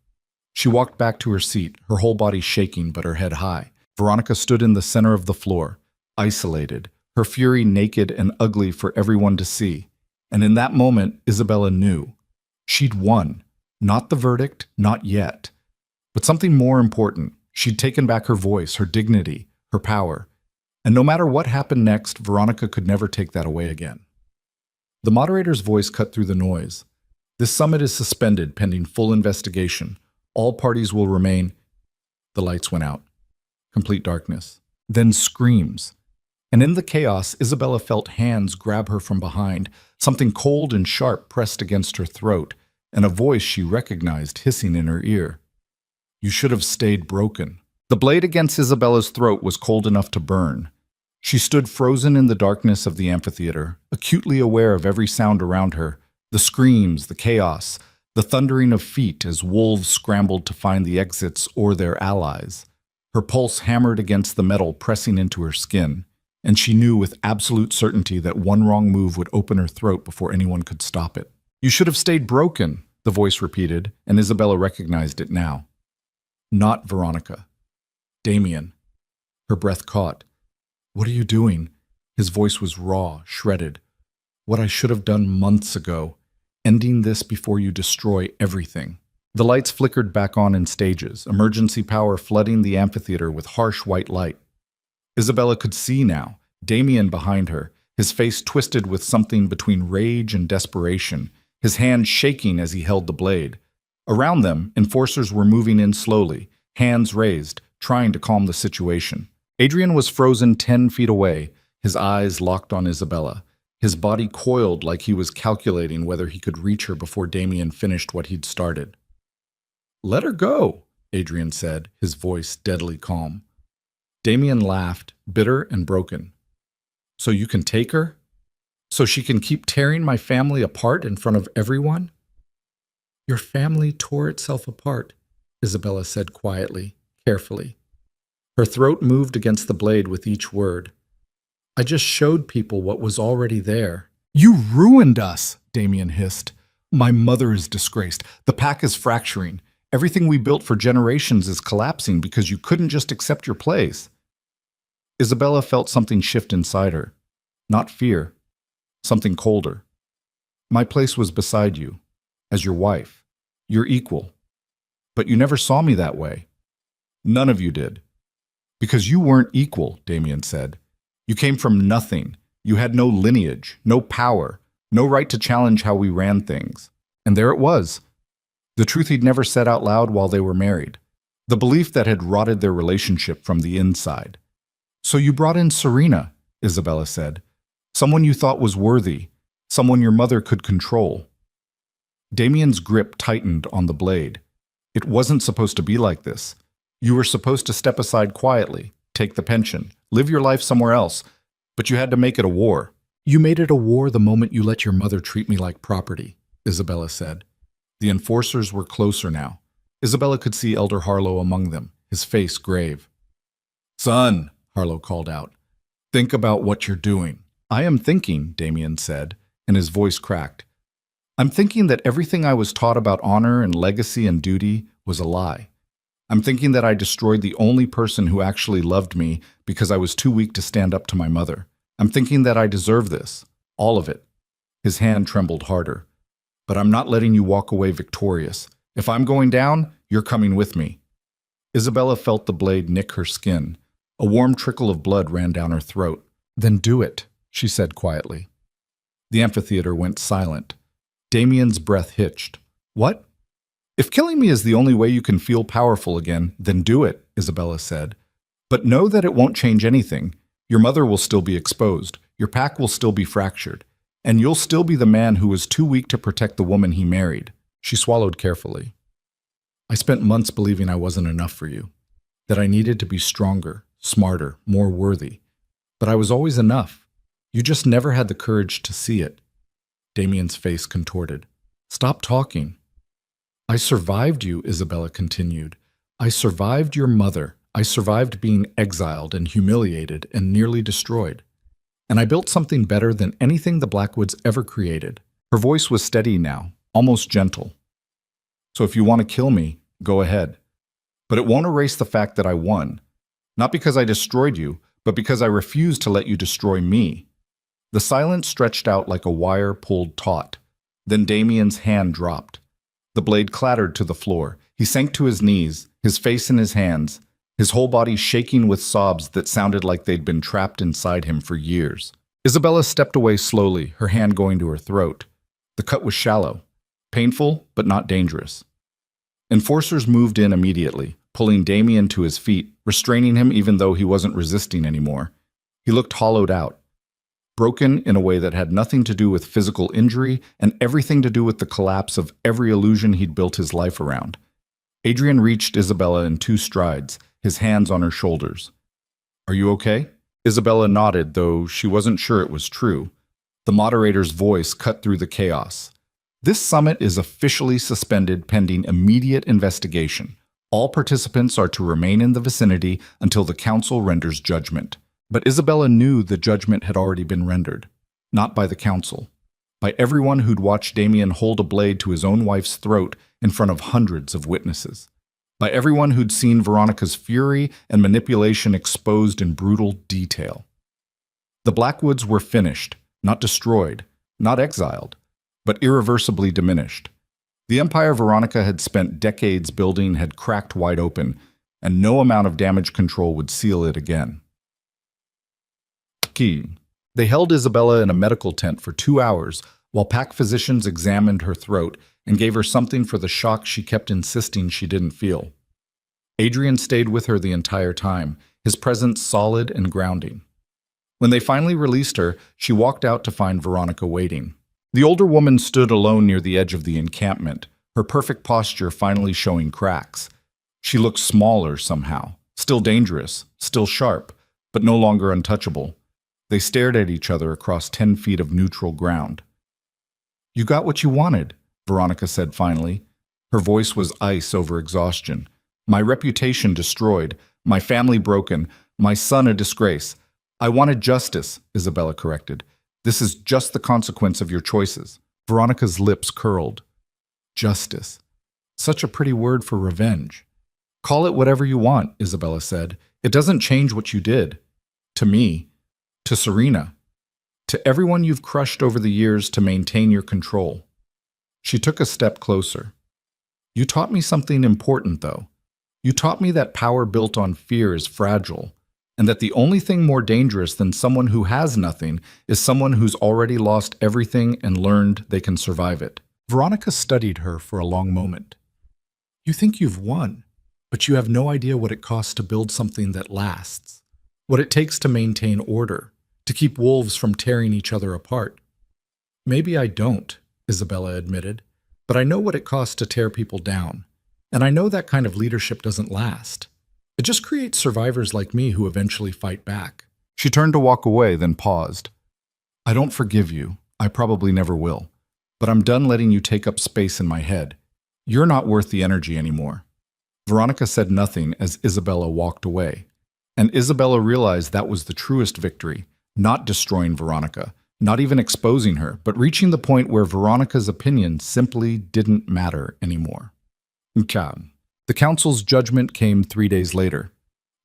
She walked back to her seat, her whole body shaking but her head high. Veronica stood in the center of the floor, isolated, her fury naked and ugly for everyone to see. And in that moment, Isabella knew. She'd won. Not the verdict, not yet. But something more important. She'd taken back her voice, her dignity, her power. And no matter what happened next, Veronica could never take that away again. The moderator's voice cut through the noise. "This summit is suspended pending full investigation. All parties will remain." The lights went out. Complete darkness. Then screams. And in the chaos, Isabella felt hands grab her from behind, something cold and sharp pressed against her throat, and a voice she recognized hissing in her ear. "You should have stayed broken." The blade against Isabella's throat was cold enough to burn. She stood frozen in the darkness of the amphitheater, acutely aware of every sound around her, the screams, the chaos, the thundering of feet as wolves scrambled to find the exits or their allies. Her pulse hammered against the metal, pressing into her skin, and she knew with absolute certainty that one wrong move would open her throat before anyone could stop it. "You should have stayed broken," the voice repeated, and Isabella recognized it now. Not Veronica. Damien. Her breath caught. "What are you doing?" His voice was raw, shredded. "What I should have done months ago. Ending this before you destroy everything." The lights flickered back on in stages, emergency power flooding the amphitheater with harsh white light. Isabella could see now, Damien behind her, his face twisted with something between rage and desperation, his hand shaking as he held the blade. Around them, enforcers were moving in slowly, hands raised, trying to calm the situation. Adrian was frozen 10 feet away, his eyes locked on Isabella, his body coiled like he was calculating whether he could reach her before Damien finished what he'd started. "Let her go," Adrian said, his voice deadly calm. Damien laughed, bitter and broken. "So you can take her? So she can keep tearing my family apart in front of everyone?" "Your family tore itself apart," Isabella said quietly, carefully. Her throat moved against the blade with each word. "I just showed people what was already there." "You ruined us," Damien hissed. "My mother is disgraced. The pack is fracturing. Everything we built for generations is collapsing because you couldn't just accept your place." Isabella felt something shift inside her. Not fear. Something colder. "My place was beside you, as your wife. Your equal. But you never saw me that way. None of you did. Because you weren't equal," Damien said. "You came from nothing. You had no lineage, no power, no right to challenge how we ran things. And there it was. The truth he'd never said out loud while they were married. The belief that had rotted their relationship from the inside. So you brought in Serena," Isabella said. "Someone you thought was worthy. Someone your mother could control." Damien's grip tightened on the blade. "It wasn't supposed to be like this. You were supposed to step aside quietly, take the pension, live your life somewhere else, but you had to make it a war." "You made it a war the moment you let your mother treat me like property," Isabella said. The enforcers were closer now. Isabella could see Elder Harlow among them, his face grave. "Son," Harlow called out, "think about what you're doing." "I am thinking," Damien said, and his voice cracked. "I'm thinking that everything I was taught about honor and legacy and duty was a lie. I'm thinking that I destroyed the only person who actually loved me because I was too weak to stand up to my mother. I'm thinking that I deserve this. All of it. His hand trembled harder. But I'm not letting you walk away victorious. If I'm going down, you're coming with me. Isabella felt the blade nick her skin. A warm trickle of blood ran down her throat. Then do it, she said quietly. The amphitheater went silent. Damien's breath hitched. What? If killing me is the only way you can feel powerful again, then do it, Isabella said. But know that it won't change anything. Your mother will still be exposed. Your pack will still be fractured. And you'll still be the man who was too weak to protect the woman he married. She swallowed carefully. I spent months believing I wasn't enough for you. That I needed to be stronger, smarter, more worthy. But I was always enough. You just never had the courage to see it. Damien's face contorted. Stop talking. I survived you, Isabella continued. I survived your mother. I survived being exiled and humiliated and nearly destroyed. And I built something better than anything the Blackwoods ever created. Her voice was steady now, almost gentle. So if you want to kill me, go ahead. But it won't erase the fact that I won. Not because I destroyed you, but because I refused to let you destroy me. The silence stretched out like a wire pulled taut. Then Damien's hand dropped. The blade clattered to the floor. He sank to his knees, his face in his hands, his whole body shaking with sobs that sounded like they'd been trapped inside him for years. Isabella stepped away slowly, her hand going to her throat. The cut was shallow, painful but not dangerous. Enforcers moved in immediately, pulling Damien to his feet, restraining him even though he wasn't resisting anymore. He looked hollowed out, broken in a way that had nothing to do with physical injury and everything to do with the collapse of every illusion he'd built his life around. Adrian reached Isabella in 2 strides, his hands on her shoulders. Are you okay? Isabella nodded, though she wasn't sure it was true. The moderator's voice cut through the chaos. This summit is officially suspended pending immediate investigation. All participants are to remain in the vicinity until the council renders judgment. But Isabella knew the judgment had already been rendered. Not by the council. By everyone who'd watched Damien hold a blade to his own wife's throat in front of hundreds of witnesses. By everyone who'd seen Veronica's fury and manipulation exposed in brutal detail. The Blackwoods were finished, not destroyed, not exiled, but irreversibly diminished. The empire Veronica had spent decades building had cracked wide open, and no amount of damage control would seal it again. They held Isabella in a medical tent for 2 hours while pack physicians examined her throat and gave her something for the shock she kept insisting she didn't feel. Adrian stayed with her the entire time, his presence solid and grounding. When they finally released her, she walked out to find Veronica waiting. The older woman stood alone near the edge of the encampment, her perfect posture finally showing cracks. She looked smaller somehow, still dangerous, still sharp, but no longer untouchable. They stared at each other across 10 feet of neutral ground. You got what you wanted, Veronica said finally. Her voice was ice over exhaustion. My reputation destroyed, my family broken, my son a disgrace. I wanted justice, Isabella corrected. This is just the consequence of your choices. Veronica's lips curled. Justice. Such a pretty word for revenge. Call it whatever you want, Isabella said. It doesn't change what you did. To me. To Serena. To everyone you've crushed over the years to maintain your control. She took a step closer. You taught me something important, though. You taught me that power built on fear is fragile, and that the only thing more dangerous than someone who has nothing is someone who's already lost everything and learned they can survive it. Veronica studied her for a long moment. You think you've won, but you have no idea what it costs to build something that lasts, what it takes to maintain order, to keep wolves from tearing each other apart. Maybe I don't, Isabella admitted, but I know what it costs to tear people down, and I know that kind of leadership doesn't last. It just creates survivors like me who eventually fight back. She turned to walk away, then paused. I don't forgive you. I probably never will. But I'm done letting you take up space in my head. You're not worth the energy anymore. Veronica said nothing as Isabella walked away. And Isabella realized that was the truest victory, not destroying Veronica, not even exposing her, but reaching the point where Veronica's opinion simply didn't matter anymore. The council's judgment came 3 days later.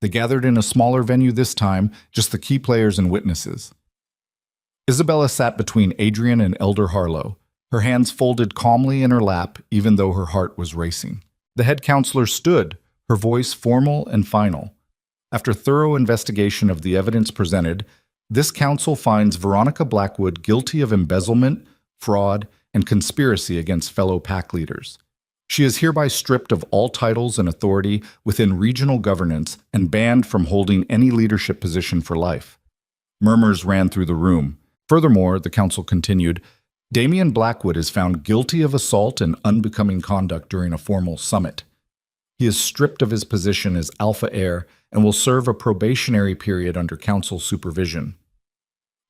They gathered in a smaller venue this time, just the key players and witnesses. Isabella sat between Adrian and Elder Harlow, her hands folded calmly in her lap, even though her heart was racing. The head counselor stood, her voice formal and final. After thorough investigation of the evidence presented, this council finds Veronica Blackwood guilty of embezzlement, fraud, and conspiracy against fellow pack leaders. She is hereby stripped of all titles and authority within regional governance and banned from holding any leadership position for life. Murmurs ran through the room. Furthermore, the council continued, Damian Blackwood is found guilty of assault and unbecoming conduct during a formal summit. He is stripped of his position as alpha heir and will serve a probationary period under council supervision.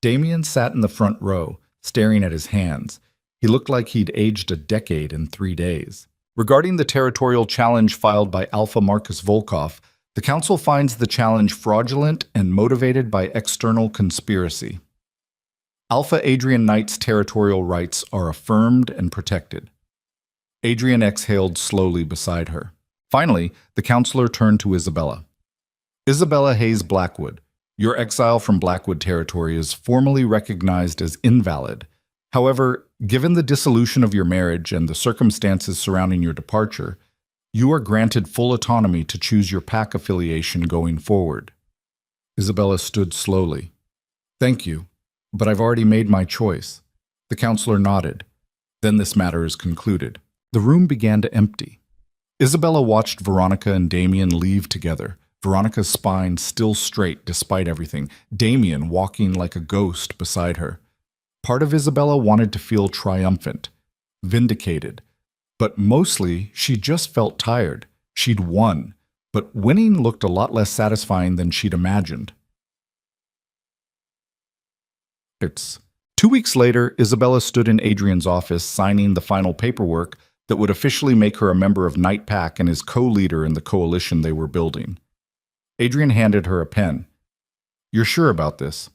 Damian sat in the front row, staring at his hands. He looked like he'd aged a decade in 3 days. Regarding the territorial challenge filed by Alpha Marcus Volkov, the council finds the challenge fraudulent and motivated by external conspiracy. Alpha Adrian Knight's territorial rights are affirmed and protected. Adrian exhaled slowly beside her. Finally, the counselor turned to Isabella. Isabella Hayes Blackwood, your exile from Blackwood territory is formally recognized as invalid. However, given the dissolution of your marriage and the circumstances surrounding your departure, you are granted full autonomy to choose your pack affiliation going forward. Isabella stood slowly. Thank you, but I've already made my choice. The counselor nodded. Then this matter is concluded. The room began to empty. Isabella watched Veronica and Damian leave together, Veronica's spine still straight despite everything, Damian walking like a ghost beside her. Part of Isabella wanted to feel triumphant, vindicated, but mostly she just felt tired. She'd won, but winning looked a lot less satisfying than she'd imagined. 2 weeks later, Isabella stood in Adrian's office signing the final paperwork that would officially make her a member of Night Pack and his co-leader in the coalition they were building. Adrian handed her a pen. You're sure about this?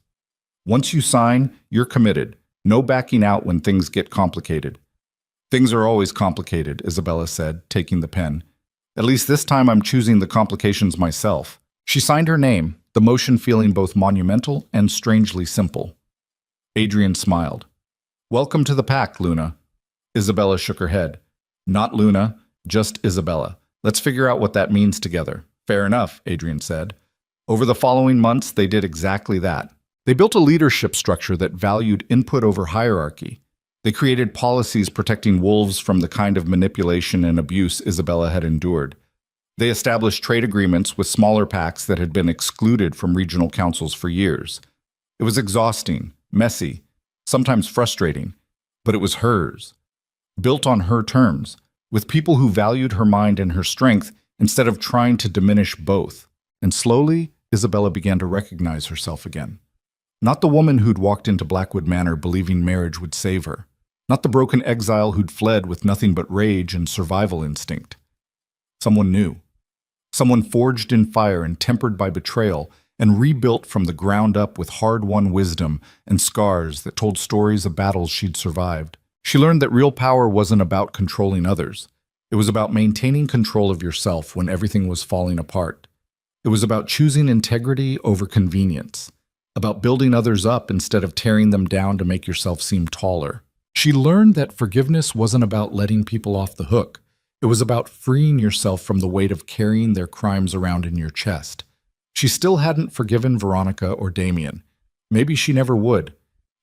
Once you sign, you're committed. No backing out when things get complicated. Things are always complicated, Isabella said, taking the pen. At least this time I'm choosing the complications myself. She signed her name, the motion feeling both monumental and strangely simple. Adrian smiled. Welcome to the pack, Luna. Isabella shook her head. Not Luna, just Isabella. Let's figure out what that means together. Fair enough, Adrian said. Over the following months, they did exactly that. They built a leadership structure that valued input over hierarchy. They created policies protecting wolves from the kind of manipulation and abuse Isabella had endured. They established trade agreements with smaller packs that had been excluded from regional councils for years. It was exhausting, messy, sometimes frustrating, but it was hers. Built on her terms, with people who valued her mind and her strength instead of trying to diminish both. And slowly, Isabella began to recognize herself again. Not the woman who'd walked into Blackwood Manor believing marriage would save her. Not the broken exile who'd fled with nothing but rage and survival instinct. Someone new. Someone forged in fire and tempered by betrayal and rebuilt from the ground up with hard-won wisdom and scars that told stories of battles she'd survived. She learned that real power wasn't about controlling others. It was about maintaining control of yourself when everything was falling apart. It was about choosing integrity over convenience, about building others up instead of tearing them down to make yourself seem taller. She learned that forgiveness wasn't about letting people off the hook. It was about freeing yourself from the weight of carrying their crimes around in your chest. She still hadn't forgiven Veronica or Damian. Maybe she never would,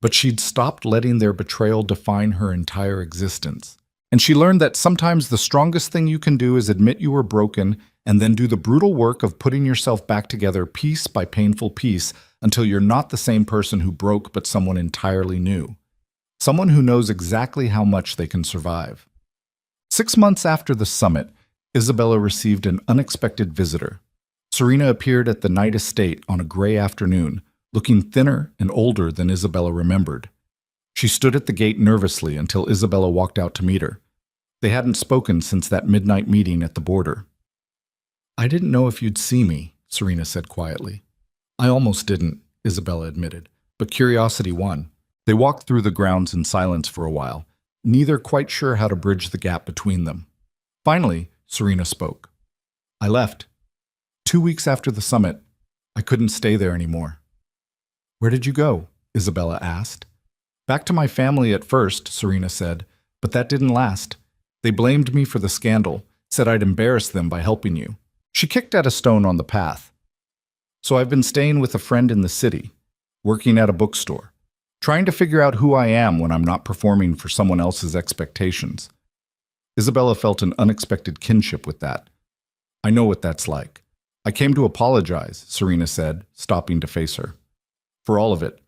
but she'd stopped letting their betrayal define her entire existence. And she learned that sometimes the strongest thing you can do is admit you were broken and then do the brutal work of putting yourself back together piece by painful piece until you're not the same person who broke but someone entirely new. Someone who knows exactly how much they can survive. 6 months after the summit, Isabella received an unexpected visitor. Serena appeared at the Knight estate on a gray afternoon, looking thinner and older than Isabella remembered. She stood at the gate nervously until Isabella walked out to meet her. They hadn't spoken since that midnight meeting at the border. I didn't know if you'd see me, Serena said quietly. I almost didn't, Isabella admitted, but curiosity won. They walked through the grounds in silence for a while, neither quite sure how to bridge the gap between them. Finally, Serena spoke. I left. 2 weeks after the summit, I couldn't stay there anymore. Where did you go? Isabella asked. Back to my family at first, Serena said, but that didn't last. They blamed me for the scandal, said I'd embarrassed them by helping you. She kicked at a stone on the path. So I've been staying with a friend in the city, working at a bookstore, trying to figure out who I am when I'm not performing for someone else's expectations. Isabella felt an unexpected kinship with that. I know what that's like. I came to apologize, Serena said, stopping to face her. For all of it.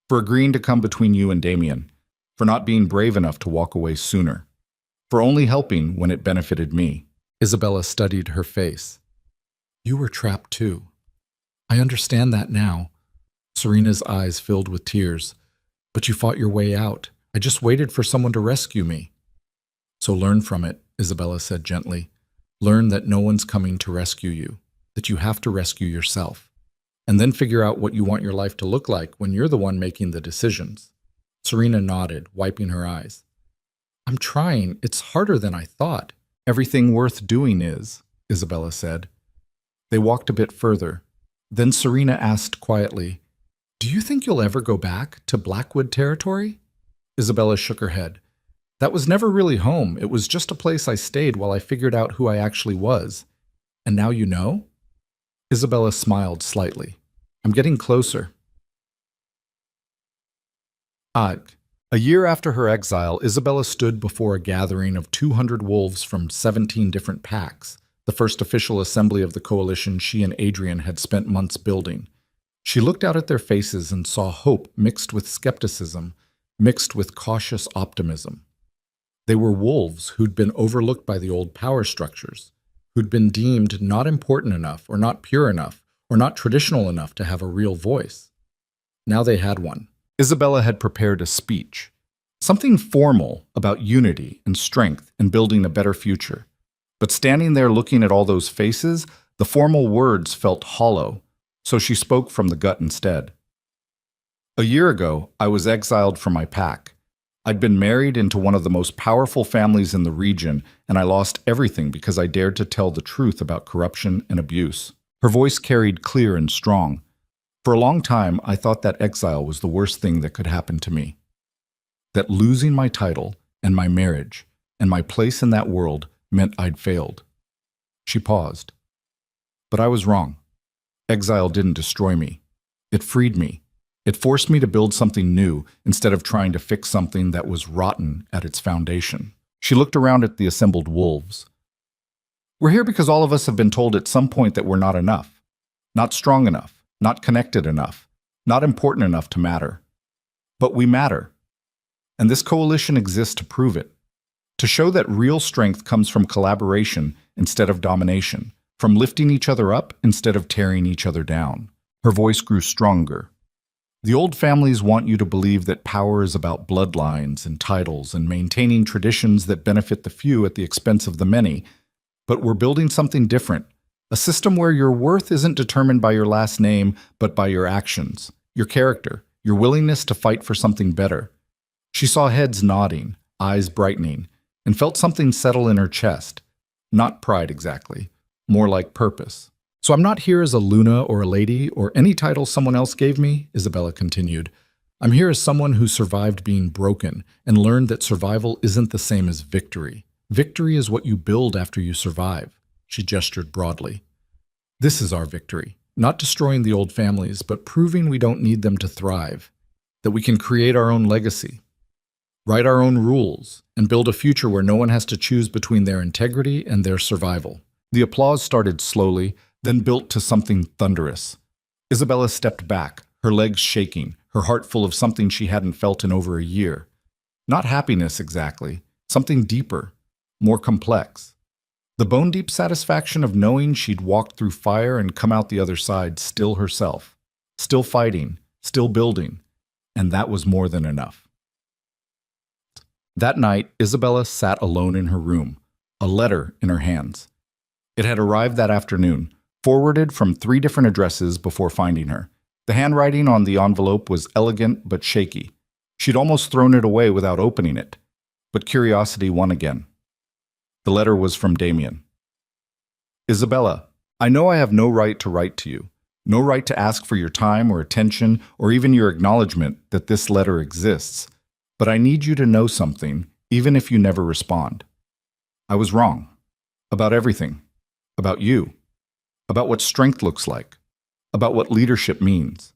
For agreeing to come between you and Damien. For not being brave enough to walk away sooner. For only helping when it benefited me. Isabella studied her face. You were trapped too. I understand that now. Serena's eyes filled with tears. But you fought your way out. I just waited for someone to rescue me. So learn from it, Isabella said gently. Learn that no one's coming to rescue you, that you have to rescue yourself. And then figure out what you want your life to look like when you're the one making the decisions. Serena nodded, wiping her eyes. I'm trying. It's harder than I thought. Everything worth doing is, Isabella said. They walked a bit further. Then Serena asked quietly, Do you think you'll ever go back to Blackwood territory? Isabella shook her head. That was never really home. It was just a place I stayed while I figured out who I actually was. And now you know? Isabella smiled slightly. I'm getting closer. A year after her exile, Isabella stood before a gathering of 200 wolves from 17 different packs, the first official assembly of the coalition she and Adrian had spent months building. She looked out at their faces and saw hope mixed with skepticism, mixed with cautious optimism. They were wolves who'd been overlooked by the old power structures, who'd been deemed not important enough or not pure enough or not traditional enough to have a real voice. Now they had one. Isabella had prepared a speech, something formal about unity and strength and building a better future. But standing there looking at all those faces, the formal words felt hollow, so she spoke from the gut instead. A year ago, I was exiled from my pack. I'd been married into one of the most powerful families in the region, and I lost everything because I dared to tell the truth about corruption and abuse. Her voice carried clear and strong. For a long time, I thought that exile was the worst thing that could happen to me. That losing my title and my marriage and my place in that world meant I'd failed. She paused. But I was wrong. Exile didn't destroy me. It freed me. It forced me to build something new instead of trying to fix something that was rotten at its foundation. She looked around at the assembled wolves. We're here because all of us have been told at some point that we're not enough, not strong enough, not connected enough, not important enough to matter. But we matter. And this coalition exists to prove it, to show that real strength comes from collaboration instead of domination, from lifting each other up instead of tearing each other down. Her voice grew stronger. The old families want you to believe that power is about bloodlines and titles and maintaining traditions that benefit the few at the expense of the many. But we're building something different, a system where your worth isn't determined by your last name, but by your actions, your character, your willingness to fight for something better. She saw heads nodding, eyes brightening, and felt something settle in her chest. Not pride exactly, more like purpose. So I'm not here as a Luna or a lady or any title someone else gave me, Isabella continued. I'm here as someone who survived being broken and learned that survival isn't the same as victory. Victory is what you build after you survive. She gestured broadly. This is our victory, not destroying the old families, but proving we don't need them to thrive, that we can create our own legacy, write our own rules, and build a future where no one has to choose between their integrity and their survival. The applause started slowly, then built to something thunderous. Isabella stepped back, her legs shaking, her heart full of something she hadn't felt in over a year. Not happiness exactly, something deeper, more complex. The bone-deep satisfaction of knowing she'd walked through fire and come out the other side still herself, still fighting, still building, and that was more than enough. That night, Isabella sat alone in her room, a letter in her hands. It had arrived that afternoon, forwarded from 3 different addresses before finding her. The handwriting on the envelope was elegant but shaky. She'd almost thrown it away without opening it, but curiosity won again. The letter was from Damien. Isabella, I know I have no right to write to you, no right to ask for your time or attention or even your acknowledgement that this letter exists, But I need you to know something, even if you never respond. I was wrong. About everything. About you. About what strength looks like. About what leadership means.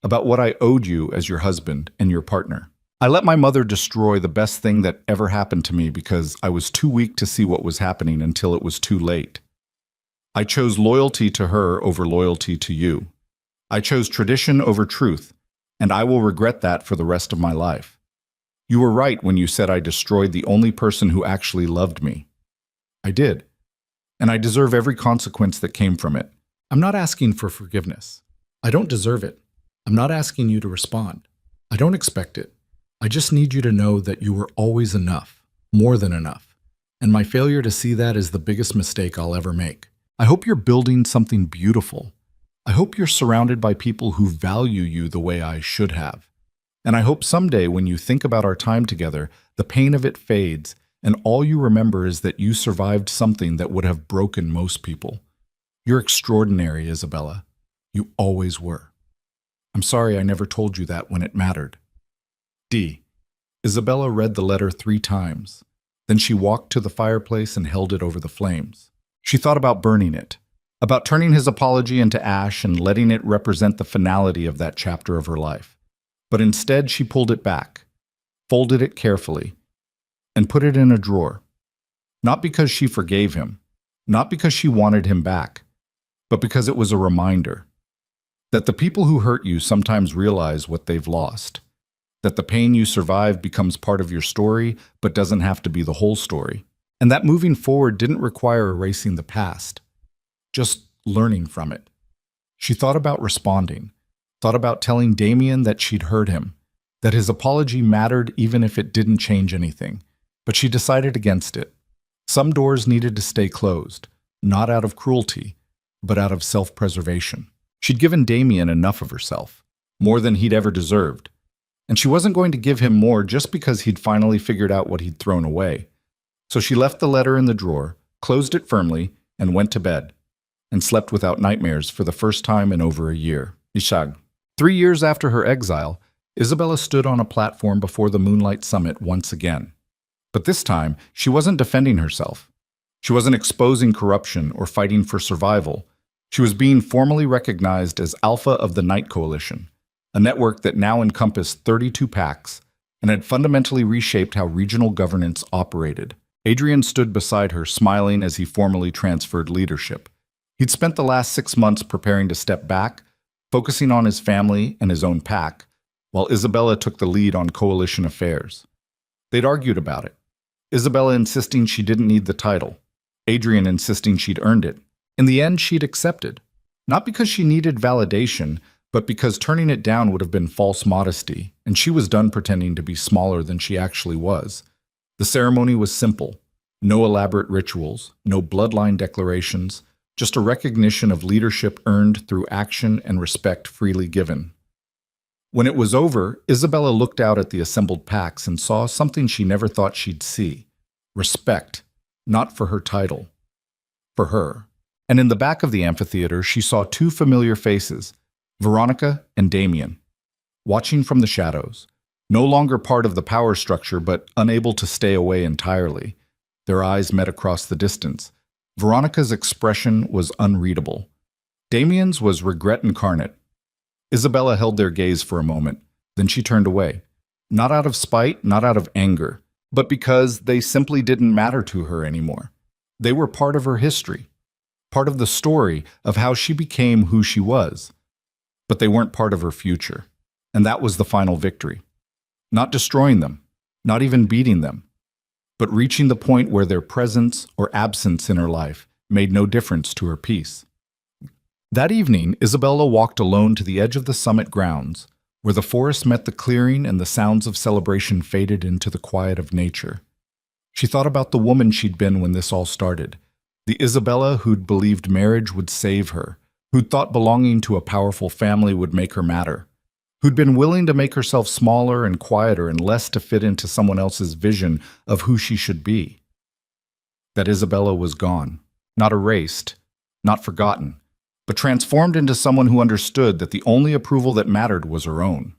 About what I owed you as your husband and your partner. I let my mother destroy the best thing that ever happened to me because I was too weak to see what was happening until it was too late. I chose loyalty to her over loyalty to you. I chose tradition over truth, and I will regret that for the rest of my life. You were right when you said I destroyed the only person who actually loved me. I did, and I deserve every consequence that came from it. I'm not asking for forgiveness. I don't deserve it. I'm not asking you to respond. I don't expect it. I just need you to know that you were always enough, more than enough. And my failure to see that is the biggest mistake I'll ever make. I hope you're building something beautiful. I hope you're surrounded by people who value you the way I should have. And I hope someday when you think about our time together, the pain of it fades, and all you remember is that you survived something that would have broken most people. You're extraordinary, Isabella. You always were. I'm sorry I never told you that when it mattered. D. Isabella read the letter 3 times. Then she walked to the fireplace and held it over the flames. She thought about burning it, about turning his apology into ash and letting it represent the finality of that chapter of her life. But instead she pulled it back, folded it carefully, and put it in a drawer. Not because she forgave him, not because she wanted him back, but because it was a reminder that the people who hurt you sometimes realize what they've lost, that the pain you survive becomes part of your story but doesn't have to be the whole story, and that moving forward didn't require erasing the past, just learning from it. She thought about responding, thought about telling Damien that she'd heard him, that his apology mattered even if it didn't change anything, but she decided against it. Some doors needed to stay closed, not out of cruelty, but out of self-preservation. She'd given Damien enough of herself, more than he'd ever deserved, and she wasn't going to give him more just because he'd finally figured out what he'd thrown away. So she left the letter in the drawer, closed it firmly, and went to bed, and slept without nightmares for the first time in over a year. Ishag. 3 years after her exile, Isabella stood on a platform before the Moonlight Summit once again. But this time, she wasn't defending herself. She wasn't exposing corruption or fighting for survival. She was being formally recognized as Alpha of the Night Coalition, a network that now encompassed 32 packs and had fundamentally reshaped how regional governance operated. Adrian stood beside her, smiling as he formally transferred leadership. He'd spent the last 6 months preparing to step back, focusing on his family and his own pack, while Isabella took the lead on coalition affairs. They'd argued about it. Isabella insisting she didn't need the title, Adrian insisting she'd earned it. In the end, she'd accepted. Not because she needed validation, but because turning it down would have been false modesty, and she was done pretending to be smaller than she actually was. The ceremony was simple. No elaborate rituals, no bloodline declarations, just a recognition of leadership earned through action and respect freely given. When it was over, Isabella looked out at the assembled packs and saw something she never thought she'd see. Respect, not for her title, for her. And in the back of the amphitheater, she saw 2 familiar faces, Veronica and Damien, watching from the shadows, no longer part of the power structure but unable to stay away entirely. Their eyes met across the distance. Veronica's expression was unreadable. Damien's was regret incarnate. Isabella held their gaze for a moment, then she turned away. Not out of spite, not out of anger, but because they simply didn't matter to her anymore. They were part of her history, part of the story of how she became who she was. But they weren't part of her future, and that was the final victory. Not destroying them, not even beating them, but reaching the point where their presence or absence in her life made no difference to her peace. That evening, Isabella walked alone to the edge of the summit grounds, where the forest met the clearing and the sounds of celebration faded into the quiet of nature. She thought about the woman she'd been when this all started, the Isabella who'd believed marriage would save her, who'd thought belonging to a powerful family would make her matter, who'd been willing to make herself smaller and quieter and less to fit into someone else's vision of who she should be. That Isabella was gone, not erased, not forgotten, but transformed into someone who understood that the only approval that mattered was her own.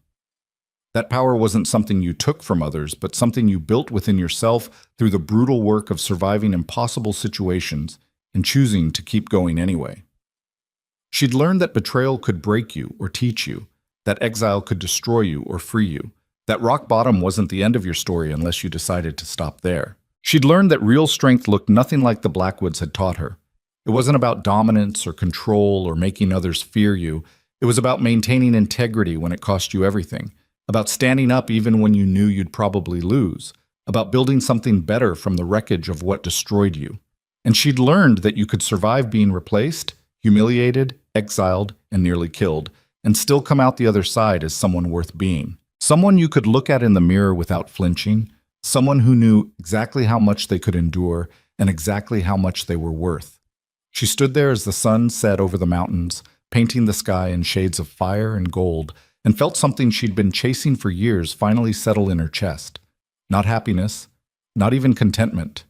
That power wasn't something you took from others, but something you built within yourself through the brutal work of surviving impossible situations and choosing to keep going anyway. She'd learned that betrayal could break you or teach you, that exile could destroy you or free you, that rock bottom wasn't the end of your story unless you decided to stop there. She'd learned that real strength looked nothing like the Blackwoods had taught her. It wasn't about dominance or control or making others fear you. It was about maintaining integrity when it cost you everything, about standing up even when you knew you'd probably lose, about building something better from the wreckage of what destroyed you. And she'd learned that you could survive being replaced, humiliated, exiled, and nearly killed, and still come out the other side as someone worth being. Someone you could look at in the mirror without flinching, someone who knew exactly how much they could endure and exactly how much they were worth. She stood there as the sun set over the mountains, painting the sky in shades of fire and gold, and felt something she'd been chasing for years finally settle in her chest. Not happiness, not even contentment.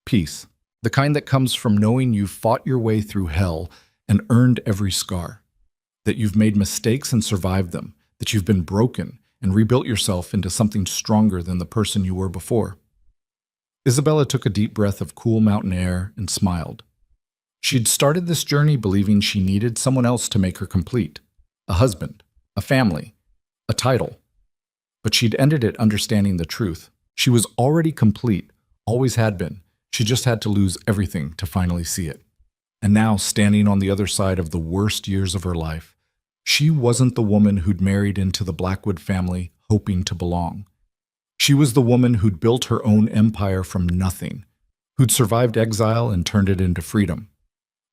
Peace. The kind that comes from knowing you've fought your way through hell and earned every scar. That you've made mistakes and survived them. That you've been broken and rebuilt yourself into something stronger than the person you were before. Isabella took a deep breath of cool mountain air and smiled. She'd started this journey believing she needed someone else to make her complete. A husband, a family, a title. But she'd ended it understanding the truth. She was already complete, always had been. She just had to lose everything to finally see it. And now, standing on the other side of the worst years of her life, she wasn't the woman who'd married into the Blackwood family hoping to belong. She was the woman who'd built her own empire from nothing, who'd survived exile and turned it into freedom,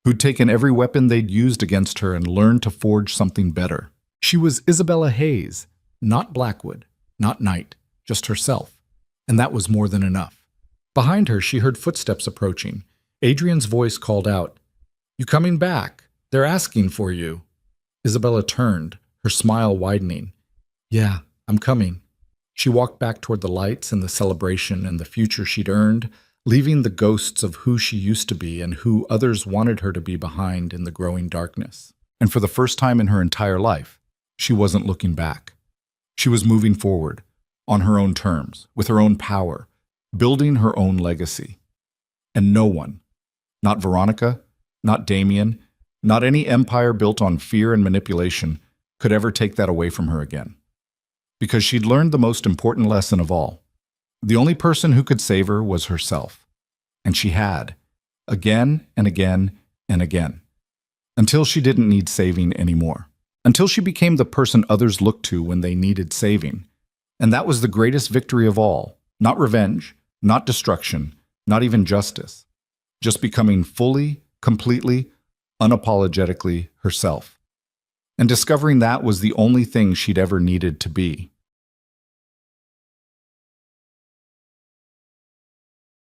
who'd taken every weapon they'd used against her and learned to forge something better. She was Isabella Hayes, not Blackwood, not Knight, just herself. And that was more than enough. Behind her, she heard footsteps approaching. Adrian's voice called out, "You coming back? They're asking for you." Isabella turned, her smile widening. "Yeah, I'm coming." She walked back toward the lights and the celebration and the future she'd earned, leaving the ghosts of who she used to be and who others wanted her to be behind in the growing darkness. And for the first time in her entire life, she wasn't looking back. She was moving forward, on her own terms, with her own power, building her own legacy. And no one, not Veronica, not Damien, not any empire built on fear and manipulation, could ever take that away from her again. Because she'd learned the most important lesson of all. The only person who could save her was herself. And she had, again and again and again. Until she didn't need saving anymore. Until she became the person others looked to when they needed saving. And that was the greatest victory of all. Not revenge, not destruction, not even justice. Just becoming fully, completely, unapologetically herself. And discovering that was the only thing she'd ever needed to be.